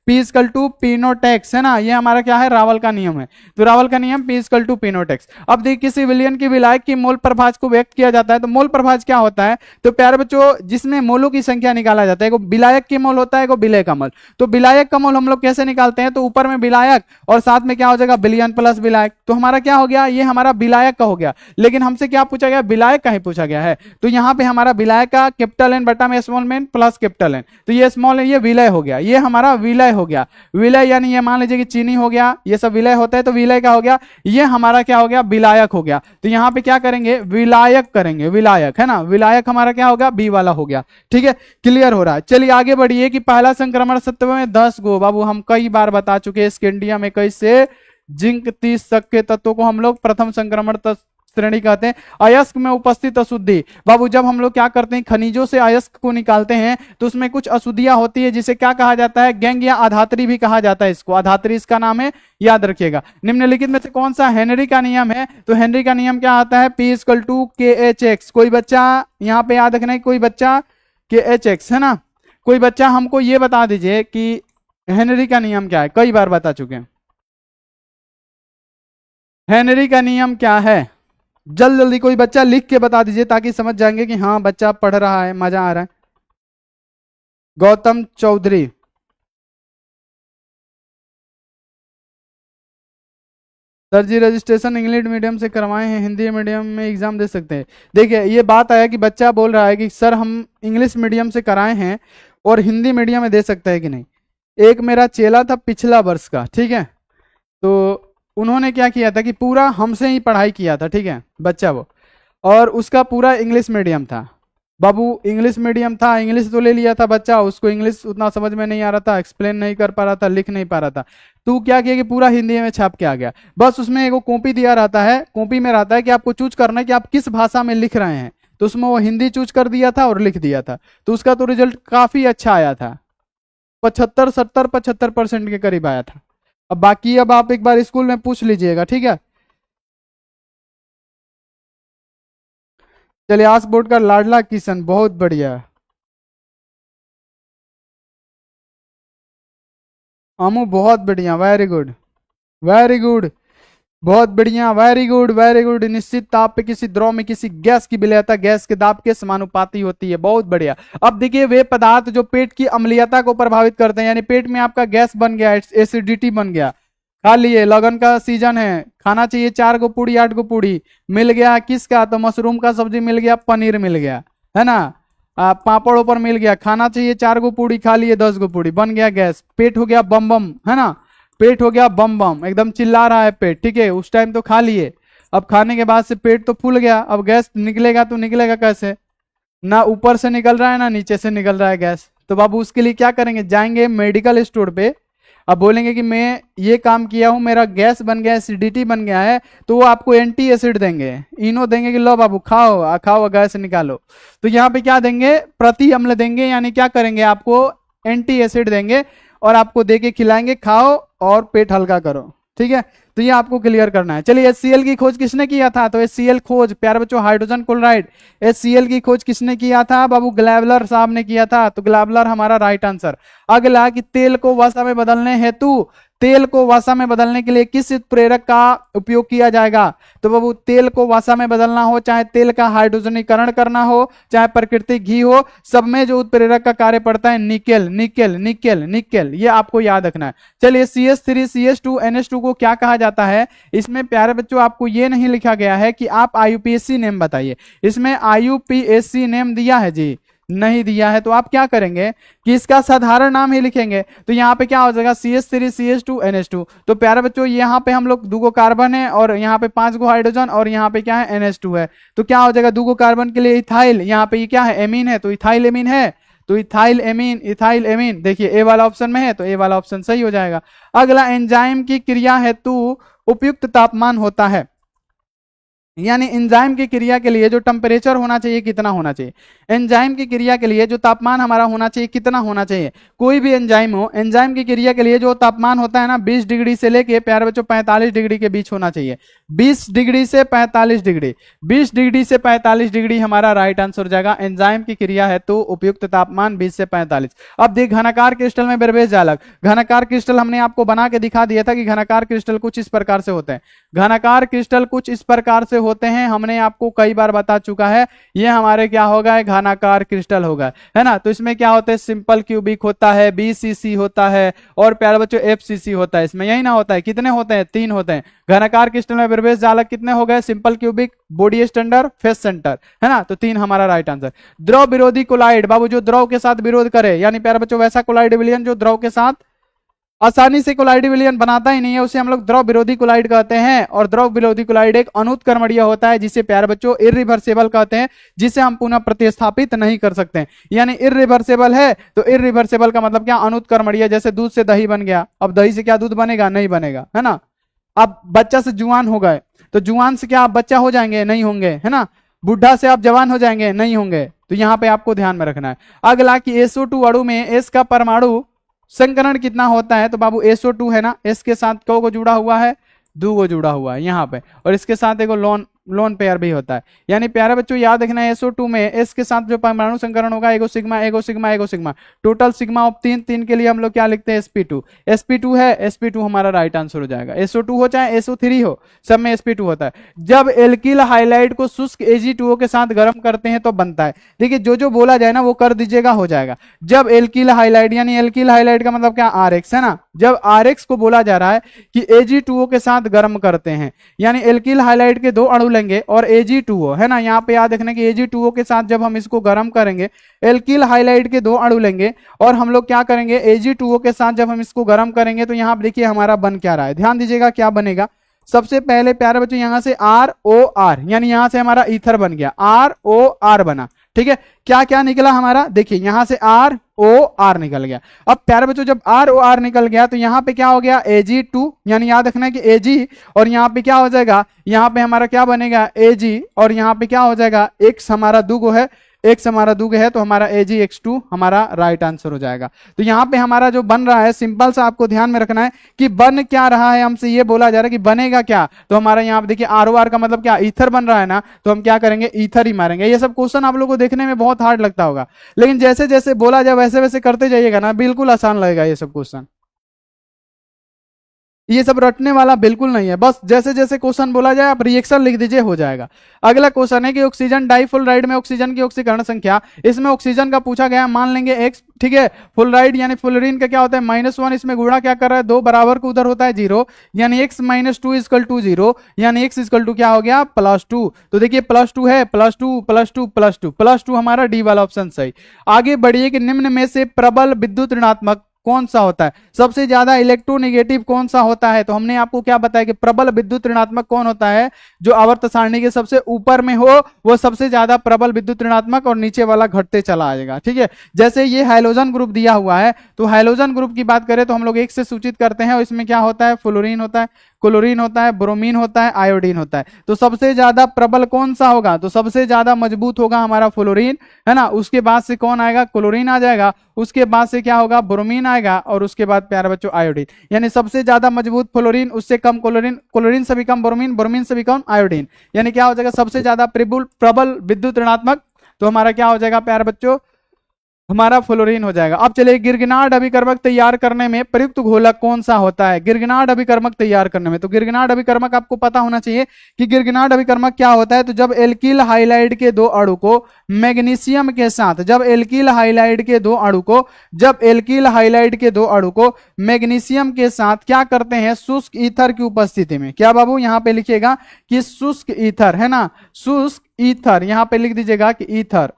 P = पिनोटेक्स है ना, ये हमारा क्या है, रावल का नियम है। तो रावल का नियम P = पिनोटेक्स। अब देखिए किसी विलयन की विलायक की मोल प्रभाज को व्यक्त किया जाता है, तो मोल प्रभाज क्या होता है, तो प्यारे बच्चों जिसमें मोलों की संख्या निकाला जाता है, एक विलायक की मोल होता है, एक विलय का मोल। तो विलायक का मोल हम लोग कैसे निकालते हैं, तो ऊपर में विलायक और साथ में क्या हो जाएगा, विलयन प्लस विलायक, तो हमारा क्या हो गया, ये हमारा विलायक का हो गया। लेकिन हमसे क्या पूछा गया, विलायक का ही पूछा गया है, तो यहाँ पे हमारा विलायक का कैपिटल N बटा में small n plus capital N, तो ये स्मॉल n ये विलय हो गया, ये हमारा विलय हो गया। विलय यानी ये मान लीजिए कि चीनी हो गया, ये सब विलय होता है, तो विलय का हो गया, ये हमारा क्या हो गया, विलायक हो गया। तो यहाँ पे क्या करेंगे, विलायक करेंगे, विलायक है ना, विलायक हमारा क्या होगा, बी वाला हो गया। ठीक है, क्लियर हो रहा है। चलिए आगे बढ़िए कि पहला संक्रमण सत्व में 10 गो, बाबू हम कई बार बता चुके हैं, स्कैंडियम में कैसे जिंक 30 तक के तत्वों को हम लोग प्रथम संक्रमण श्रेणी कहते हैं। अयस्क में उपस्थित अशुद्धि, बाबू जब हम लोग क्या करते हैं, खनिजों से अयस्क को निकालते हैं तो उसमें कुछ अशुद्धियां होती है, जिसे क्या कहा जाता है, गैंग या आधात्री भी कहा जाता है, इसको आधात्री इसका नाम है, याद रखिएगा। निम्नलिखित में से कौन सा हेनरी का नियम है, तो हेनरी का नियम क्या आता है, P = KHX। कोई बच्चा यहाँ पे याद रखना है, कोई बच्चा KHX है ना, कोई बच्चा हमको ये बता दीजिए कि हेनरी का नियम क्या है, कई बार बता चुके हैं। हेनरी का नियम क्या है, जल्द जल्दी कोई बच्चा लिख के बता दीजिए ताकि समझ जाएंगे कि हाँ बच्चा पढ़ रहा है, मजा आ रहा है। गौतम चौधरी। सर जी रजिस्ट्रेशन इंग्लिश मीडियम से करवाए हैं, हिंदी मीडियम में एग्जाम दे सकते हैं। देखिए ये बात आया कि बच्चा बोल रहा है कि सर हम इंग्लिश मीडियम से कराए हैं और हिंदी मीडियम में दे सकते हैं कि नहीं। एक मेरा चेला था पिछला वर्ष का, ठीक है, तो उन्होंने क्या किया था कि पूरा हमसे ही पढ़ाई किया था, ठीक है बच्चा वो, और उसका पूरा इंग्लिश मीडियम था। बाबू इंग्लिश मीडियम था, इंग्लिश तो ले लिया था बच्चा, उसको इंग्लिश उतना समझ में नहीं आ रहा था, एक्सप्लेन नहीं कर पा रहा था, लिख नहीं पा रहा था। तो क्या किया कि पूरा हिंदी में छाप के आ गया। बस उसमें एक कॉपी दिया रहता है, कॉपी में रहता है कि आपको चूज करना है कि आप किस भाषा में लिख रहे हैं, तो उसमें वो हिंदी चूज कर दिया था और लिख दिया था, तो उसका तो रिजल्ट काफी अच्छा आया था, 75 70 75% के करीब आया था। अब बाकी अब आप एक बार स्कूल में पूछ लीजिएगा, ठीक है। चलिए आस बोर्ड का लाडला किशन, बहुत बढ़िया। अमू बहुत बढ़िया, वेरी गुड, वेरी गुड, बहुत बढ़िया, वेरी गुड वेरी गुड। निश्चित ताप पे किसी द्रव में किसी गैस की विलयता गैस के दाब के समानुपाती होती है, बहुत बढ़िया। अब देखिए वे पदार्थ जो पेट की अम्लीयता को प्रभावित करते हैं, यानी पेट में आपका गैस बन गया, एसिडिटी बन गया, खा लिए, लगन का सीजन है, खाना चाहिए 4 गो पूड़ी 8 गो पूड़ी, मिल गया किसका, तो मशरूम का सब्जी मिल गया, पनीर मिल गया, है ना, पापड़ ऊपर मिल गया, खाना चाहिए 4 गो पूड़ी, खा लिए 10 गो पूड़ी, बन गया गैस, पेट हो गया बम बम, है ना, पेट हो गया बम बम, एकदम चिल्ला रहा है पेट, ठीक है, उस टाइम तो खा लिए। अब खाने के बाद से पेट तो फूल गया, अब गैस निकलेगा तो निकलेगा कैसे, ना ऊपर से निकल रहा है ना नीचे से निकल रहा है गैस। तो बाबू उसके लिए क्या करेंगे, जाएंगे मेडिकल स्टोर पे, अब बोलेंगे कि मैं ये काम किया हूं, मेरा गैस बन गया, एसिडिटी बन गया है, तो वो आपको एंटी एसिड देंगे, इनो देंगे कि लो बाबू खाओ खाओ गैस निकालो। तो यहाँ पे क्या देंगे, प्रति अम्ल देंगे, यानी क्या करेंगे आपको एंटी एसिड देंगे और आपको दे के खिलाएंगे, खाओ और पेट हल्का करो, ठीक है। तो ये आपको क्लियर करना है। चलिए HCl की खोज किसने किया था, तो HCl खोज प्यारे बच्चों हाइड्रोजन क्लोराइड, HCl की खोज किसने किया था, बाबू ग्लैबलर साहब ने किया था, तो ग्लैबलर हमारा राइट आंसर। अगला कि तेल को वसा में बदलने हेतु, तेल को वसा में बदलने के लिए किस उत्प्रेरक का उपयोग किया जाएगा, तो बाबू तेल को वसा में बदलना हो, चाहे तेल का हाइड्रोजनीकरण करना हो, चाहे प्राकृतिक घी हो, सब में जो उत्प्रेरक का कार्य पड़ता है निकेल निकेल निकेल निकेल, ये आपको याद रखना है। चलिए CH3 CH2 NH2 को क्या कहा जाता है, इसमें प्यारे बच्चों आपको ये नहीं लिखा गया है कि आप IUPAC नेम बताइए, इसमें IUPAC नेम दिया है जी, नहीं दिया है, तो आप क्या करेंगे कि इसका साधारण नाम ही लिखेंगे। तो यहाँ पे क्या हो जाएगा CH3 CH2 NH2, तो प्यारे बच्चों यहाँ पे हम लोग 2 गो कार्बन है और यहाँ पे 5 गो हाइड्रोजन और यहाँ पे क्या है NH2 है, तो क्या हो जाएगा 2 गो कार्बन के लिए इथाइल, यहाँ पे ये क्या है एमीन है, तो इथाइल एमीन है, तो इथाइल एमीन इथाइल एमीन, देखिए ए वाला ऑप्शन में है तो ए वाला ऑप्शन सही हो जाएगा। अगला एंजाइम की क्रिया हेतु उपयुक्त तापमान होता है, यानी एंजाइम की क्रिया के लिए जो टेम्परेचर होना चाहिए कितना होना चाहिए, एंजाइम की क्रिया के लिए जो तापमान हमारा होना चाहिए कितना होना चाहिए, कोई भी एंजाइम हो, एंजाइम की क्रिया के लिए जो तापमान होता है ना 20 डिग्री से लेके प्यारे बच्चों 45 डिग्री के बीच होना चाहिए, 20 डिग्री से 45 डिग्री, 20 डिग्री से 45 डिग्री हमारा राइट आंसर हो जाएगा। एंजाइम की क्रिया है तो उपयुक्त तापमान 20 से 45। अब देख घनाकार क्रिस्टल में प्रवेश जालक, घनाकार क्रिस्टल हमने आपको बना के दिखा दिया था कि घनाकार क्रिस्टल कुछ इस प्रकार से होते हैं, घनाकार क्रिस्टल कुछ इस प्रकार से होते हैं, हमने आपको कई बार बता चुका है, ये हमारे क्या होगा घनाकार क्रिस्टल होगा, है ना। तो इसमें क्या होता है सिंपल क्यूबिक होता है, BCC होता है और प्यारे बच्चों FCC होता है, इसमें यही ना होता है, कितने होते हैं 3 होते हैं। घनाकार क्रिस्टल में प्रवेश जालक कितने हो गए, simple cubic, body standard, face centre, है ना, तो 3 हमारा राइट आंसर। द्रव विरोधी कोलाइड, बाबू जो द्रव के साथ विरोध करे, यानी प्यारे बच्चों वैसा कोलाइड विलयन जो द्रव के साथ आसानी से कोलाइड विलयन बनाता ही नहीं है, उसे हम लोग द्रव विरोधी कोलाइड कहते हैं। और द्रव विरोधी कोलाइड एक अनुत्क्रमणीय होता है जिसे प्यारे बच्चों इरिवर्सेबल कहते हैं, जिसे हम पुनः प्रतिस्थापित नहीं कर सकते, यानी इरिवर्सेबल है तो इरिवर्सेबल का मतलब क्या अनुत्क्रमणीय, जैसे दूध से दही बन गया, अब दही से क्या दूध बनेगा, नहीं बनेगा, है ना। अब बच्चा से जुआन हो गए तो जुआन से क्या आप बच्चा हो जाएंगे, नहीं होंगे, है ना। बुढ़ा से आप जवान हो जाएंगे, नहीं होंगे, तो यहाँ पे आपको ध्यान में रखना है। अगला कि SO2 अणु में S का परमाणु संकरण कितना होता है, तो बाबू SO2 है ना, S के साथ को जुड़ा हुआ है, 2 को जुड़ा हुआ है यहाँ पे, और इसके साथ एक लोन लोन पेयर भी होता है। यानी प्यारे बच्चों याद रखना है SO2 में S के साथ जो परमाणु संकरण होगा एगो सिग्मा एगो सिग्मा एगो सिग्मा, टोटल सिग्मा ऑफ 3 के लिए हम लोग क्या लिखते हैं sp2। sp2 है, sp2 हमारा राइट आंसर हो जाएगा। SO2 हो चाहे SO3 हो, सब में sp2 होता है। जब एल्किल हाइलाइड को शुष्क Ag2O के साथ गर्म करते हैं तो बनता है। देखिए जो बोला जाए ना वो कर दीजिएगा, हो जाएगा। जब एल्किल हाइलाइड, यानी एल्किल हाइलाइड का मतलब क्या, RX है ना, जब RX को बोला जा रहा है कि Ag2O के साथ गर्म करते हैं, यानी एल्किल हाइलाइड के 2 अणु लेंगे और Ag2O है ना, यहाँ पे याद रखना कि Ag2O के साथ जब हम इसको गर्म करेंगे, एल्किल हाइलाइड के 2 अणु लेंगे और हम लोग क्या करेंगे, Ag2O के साथ जब हम इसको गर्म करेंगे तो यहाँ देखिए हमारा बन क्या रहा है, ध्यान दीजिएगा क्या बनेगा। सबसे पहले प्यारे बच्चों यहां से ROR, यानी यहां से हमारा ईथर बन गया, ROR बना, ठीक है। क्या क्या निकला हमारा, देखिए यहां से ROR निकल गया। अब प्यारे बच्चों जब ROR निकल गया तो यहां पे क्या हो गया, Ag2, यानी याद रखना है कि Ag, और यहां पे क्या हो जाएगा, यहां पे हमारा क्या बनेगा Ag, और यहां पे क्या हो जाएगा X हमारा दुगो है, X हमारा दुगो है तो हमारा AgX2 हमारा राइट आंसर हो जाएगा। तो यहाँ पे हमारा जो बन रहा है, सिंपल सा आपको ध्यान में रखना है कि बन क्या रहा है, हमसे ये बोला जा रहा है कि बनेगा क्या, तो हमारा यहाँ पे देखिए ROR का मतलब क्या, ईथर बन रहा है ना, तो हम क्या करेंगे, ईथर ही मारेंगे। ये सब क्वेश्चन आप लोगों को देखने में बहुत हार्ड लगता होगा, लेकिन जैसे जैसे बोला जाए वैसे वैसे करते जाइएगा ना, बिल्कुल आसान लगेगा ये सब क्वेश्चन। ये सब रटने वाला बिल्कुल नहीं है, बस जैसे जैसे क्वेश्चन बोला जाए आप रिएक्शन लिख दीजिए, हो जाएगा। अगला क्वेश्चन है कि ऑक्सीजन डाइफुलराइड में ऑक्सीजन की ऑक्सीकरण संख्या, इसमें ऑक्सीजन का पूछा गया, मान लेंगे x, ठीक है। फुलराइड यानी फुलरीन का क्या होता है -1, इसमें गुणा क्या कर रहा है, 2 बराबर को उधर होता है 0, यानी x - 2 = 0, यानी x = क्या हो गया, +2। तो देखिए +2 है, +2 +2 +2 +2 हमारा डी वाला ऑप्शन सही। आगे बढ़िए कि निम्न में से प्रबल विद्युत ऋणात्मक कौन सा होता है, सबसे ज्यादा इलेक्ट्रोनेगेटिव कौन सा होता है, तो हमने आपको क्या बताया कि प्रबल विद्युत ऋणात्मक कौन होता है, जो आवर्त सारणी के सबसे ऊपर में हो वो सबसे ज्यादा प्रबल विद्युत ऋणात्मक, और नीचे वाला घटते चला आएगा, ठीक है। जैसे ये हाइड्रोजन ग्रुप दिया हुआ है, तो हाइड्रोजन ग्रुप की बात करें तो हम लोग एक से सूचित करते हैं, और इसमें क्या होता है, फ्लोरीन होता है, क्लोरीन होता है, ब्रोमीन होता है, आयोडीन होता है। तो सबसे ज्यादा प्रबल कौन सा होगा, तो सबसे ज्यादा मजबूत होगा हमारा फ्लोरीन, है ना। उसके बाद से कौन आएगा, क्लोरीन आ जाएगा, उसके बाद से क्या होगा, ब्रोमीन आएगा, और उसके बाद प्यारे बच्चों आयोडीन। यानी सबसे ज्यादा मजबूत फ्लोरीन, उससे कम क्लोरीन, क्लोरीन से भी कम ब्रोमीन, ब्रोमीन से भी कम आयोडीन, यानी क्या हो जाएगा, सबसे ज्यादा प्रबल विद्युत ऋणात्मक, तो हमारा क्या हो जाएगा प्यारे बच्चों, हमारा फ्लोरीन हो जाएगा। अब चलिए गिरगिनार्ड अभिकर्मक तैयार करने में प्रयुक्त घोलक कौन सा होता है, गिरगिनार्ड अभिकर्मक तैयार करने में, तो गिरगिनार्ड अभिकर्मक आपको पता होना चाहिए कि गिरगिनार्ड अभिकर्मक क्या होता है। तो जब एल्किल हाइलाइड के 2 अणु को मैग्नीशियम के साथ, जब एल्किल हाइलाइड के 2 अणु को, जब एल्किल हाइलाइड के 2 अणु को मैग्नीशियम के साथ क्या करते हैं, शुष्क ईथर की उपस्थिति में, क्या बाबू यहां पे लिखिएगा कि शुष्क ईथर, है ना, शुष्क ईथर, यहां पे लिख दीजिएगा कि ईथर,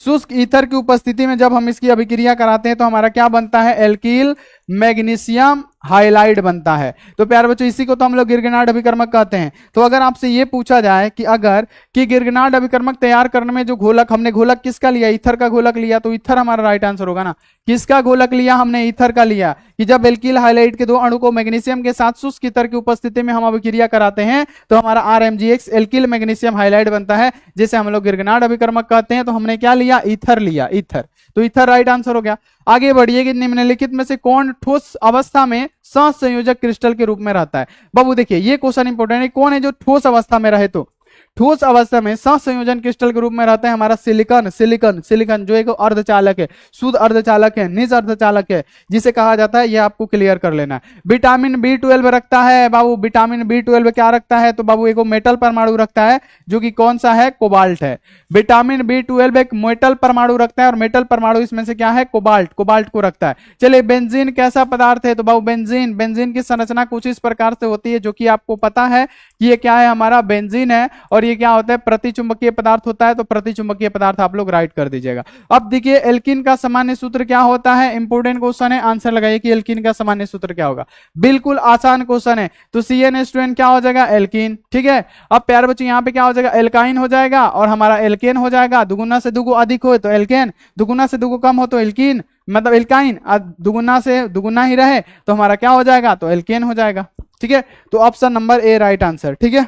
शुष्क ईथर की उपस्थिति में जब हम इसकी अभिक्रिया कराते हैं तो हमारा क्या बनता है, एल्किल मैग्नीशियम हाइलाइड बनता है। तो प्यारे बच्चों इसी को तो हम लोग गिरगिनार्ड अभिकर्मक कहते हैं। तो अगर आपसे ये पूछा जाए कि अगर कि गिरगिनार्ड अभिकर्मक तैयार करने में जो घोलक, हमने घोलक किसका लिया, ईथर का घोलक लिया, तो ईथर हमारा राइट आंसर होगा ना। किसका घोलक लिया हमने, ईथर का लिया, कि जब एल्किल हाइलाइड के 2 अणु को मैग्नीशियम के साथ शुष्क ईथर की उपस्थिति में हम अभिक्रिया कराते हैं तो हमारा RMgX एल्किल मैग्नीशियम हाइलाइड बनता है, जिसे हम लोग गिरगिनार्ड अभिकर्मक कहते हैं। तो हमने क्या लिया, ईथर लिया, ईथर, तो ईथर राइट आंसर हो गया। आगे बढ़िए कि निम्नलिखित में से कौन ठोस अवस्था में सहसंयोजक क्रिस्टल के रूप में रहता है। बाबू देखिए ये क्वेश्चन इंपॉर्टेंट है, कौन है जो ठोस अवस्था में रहे, तो ठोस अवस्था में सहसंयोजन क्रिस्टल के रूप में रहता है हमारा सिलिकॉन, सिलिकॉन, सिलिकॉन जो एक अर्धचालक है, शुद्ध अर्धचालक है, निज अर्धचालक है, जिसे कहा जाता है, ये आपको क्लियर कर लेना है। विटामिन B12 रखता है बाबू, विटामिन B12 क्या रखता है, तो बाबू एक मेटल परमाणु रखता है, जो कि कौन सा है, कोबाल्ट है। विटामिन B12 एक मेटल परमाणु रखता है, और मेटल परमाणु इसमें से क्या है, कोबाल्ट, कोबाल्ट को रखता है। चलिए बेंजीन कैसा पदार्थ है, तो बाबू बेंजीन, बेंजीन की संरचना कुछ इस प्रकार से होती है, जो कि आपको पता है कि ये क्या है, हमारा बेंजीन है, और ये क्या होता है, प्रतिचुंबकीय पदार्थ होता है। तो प्रतिचुंबकीय पदार्थ आप लोग राइट कर दीजिएगा। अब देखिए एल्कीन का सामान्य सूत्र क्या होता है, इंपोर्टेंट क्वेश्चन है, आंसर लगाइए कि एल्कीन का सामान्य सूत्र क्या होगा। बिल्कुल आसान क्वेश्चन है। तो CnH2n क्या हो जाएगा, एल्कीन, ठीक है। अब प्यारे बच्चों यहाँ पे क्या हो जाएगा, एल्काइन हो जाएगा, और हमारा एल्केन हो जाएगा। दुगुना से दुगु अधिक हो तो एल्केन, दुगुना से दुगु कम हो तो एल्कीन, मतलब एल्काइन, दुगुना से दुगुना ही रहे तो हमारा क्या हो जाएगा, तो एल्केन हो जाएगा, ठीक है। तो option number A right answer, ठीक है।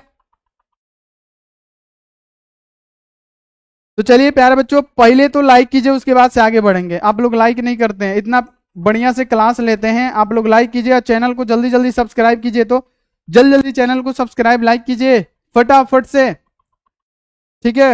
तो चलिए प्यारे बच्चों पहले तो लाइक कीजिए, उसके बाद से आगे बढ़ेंगे। आप लोग लाइक नहीं करते हैं, इतना बढ़िया से क्लास लेते हैं, आप लोग लाइक कीजिए और चैनल को जल्दी जल्दी सब्सक्राइब कीजिए। तो जल्दी जल्दी चैनल को सब्सक्राइब लाइक कीजिए फटाफट से, ठीक है।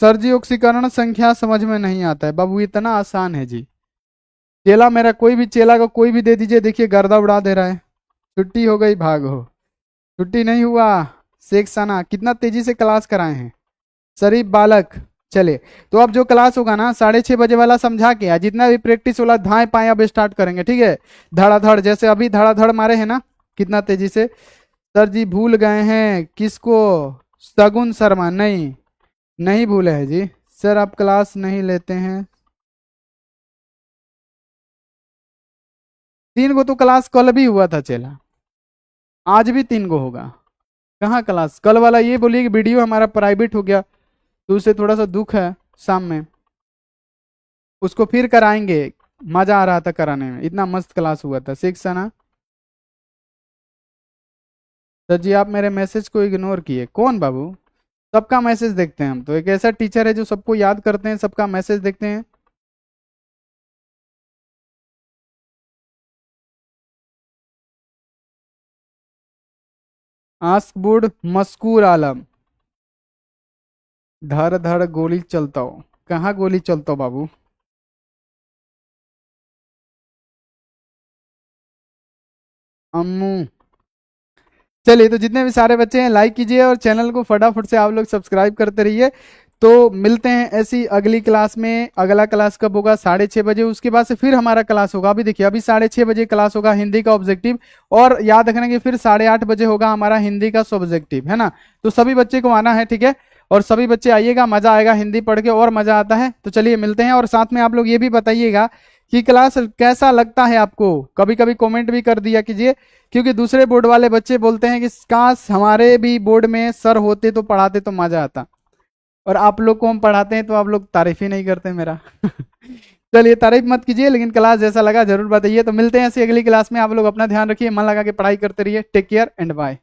सर जी ऑक्सीकरण संख्या समझ में नहीं आता है बाबू, इतना आसान है जी। चेला मेरा कोई भी चेला को कोई भी दे दीजिए, देखिए गर्दा उड़ा दे रहा है। छुट्टी हो गई भागो, छुट्टी नहीं हुआ। शेख सना कितना तेजी से क्लास कराए हैं, शरीफ बालक। चले, तो अब जो क्लास होगा ना 6:30 बजे वाला समझा के, जितना भी प्रैक्टिस वाला धाए पाए अब स्टार्ट करेंगे, ठीक है। धड़ाधड़ जैसे अभी धड़ाधड़ मारे हैं ना, कितना तेजी से। सर जी भूल गए हैं किसको, सगुन शर्मा। नहीं, नहीं भूले हैं जी। सर आप क्लास नहीं लेते हैं। 3 गो तो क्लास कल भी हुआ था चेला, आज भी 3 गो होगा। कहाँ क्लास कल वाला, ये बोलिए कि वीडियो हमारा प्राइवेट हो गया, तो उससे थोड़ा सा दुख है शाम में। उसको फिर कराएंगे, मजा आ रहा था कराने में, इतना मस्त क्लास हुआ था। सिक्स है ना। सर जी आप मेरे मैसेज को इग्नोर किए, कौन बाबू? सबका मैसेज देखते हैं हम तो, एक ऐसा टीचर है जो सबको याद करते हैं, सबका मैसेज देखते हैं। आस्कवुड मस्कूर आलम, धड़ धड़ गोली चलता हो। कहाँ गोली चलता हो बाबू? अम्मू। चलिए, तो जितने भी सारे बच्चे हैं लाइक कीजिए और चैनल को फटाफट से आप लोग सब्सक्राइब करते रहिए। तो मिलते हैं ऐसी अगली क्लास में। अगला क्लास कब होगा? 6:30 बजे। उसके बाद से फिर हमारा क्लास होगा, अभी देखिए अभी 6:30 बजे क्लास होगा हिंदी का ऑब्जेक्टिव, और याद रखना कि फिर 8:30 बजे होगा हमारा हिंदी का सब्जेक्टिव, है ना। तो सभी बच्चे को आना है, ठीक है। और सभी बच्चे आइएगा, मजा आएगा, हिंदी पढ़ के और मजा आता है। तो चलिए मिलते हैं, और साथ में आप लोग ये भी बताइएगा कि क्लास कैसा लगता है आपको, कभी कभी कमेंट भी कर दिया कीजिए, क्योंकि दूसरे बोर्ड वाले बच्चे बोलते हैं कि काश हमारे भी बोर्ड में सर होते तो पढ़ाते तो मजा आता, और आप लोग को हम पढ़ाते हैं तो आप लोग तारीफ ही नहीं करते मेरा। चलिए तारीफ मत कीजिए, लेकिन क्लास जैसा लगा जरूर बताइए। तो मिलते हैं ऐसी अगली क्लास में, आप लोग अपना ध्यान रखिए, मन लगा के पढ़ाई करते रहिए। Take care and bye.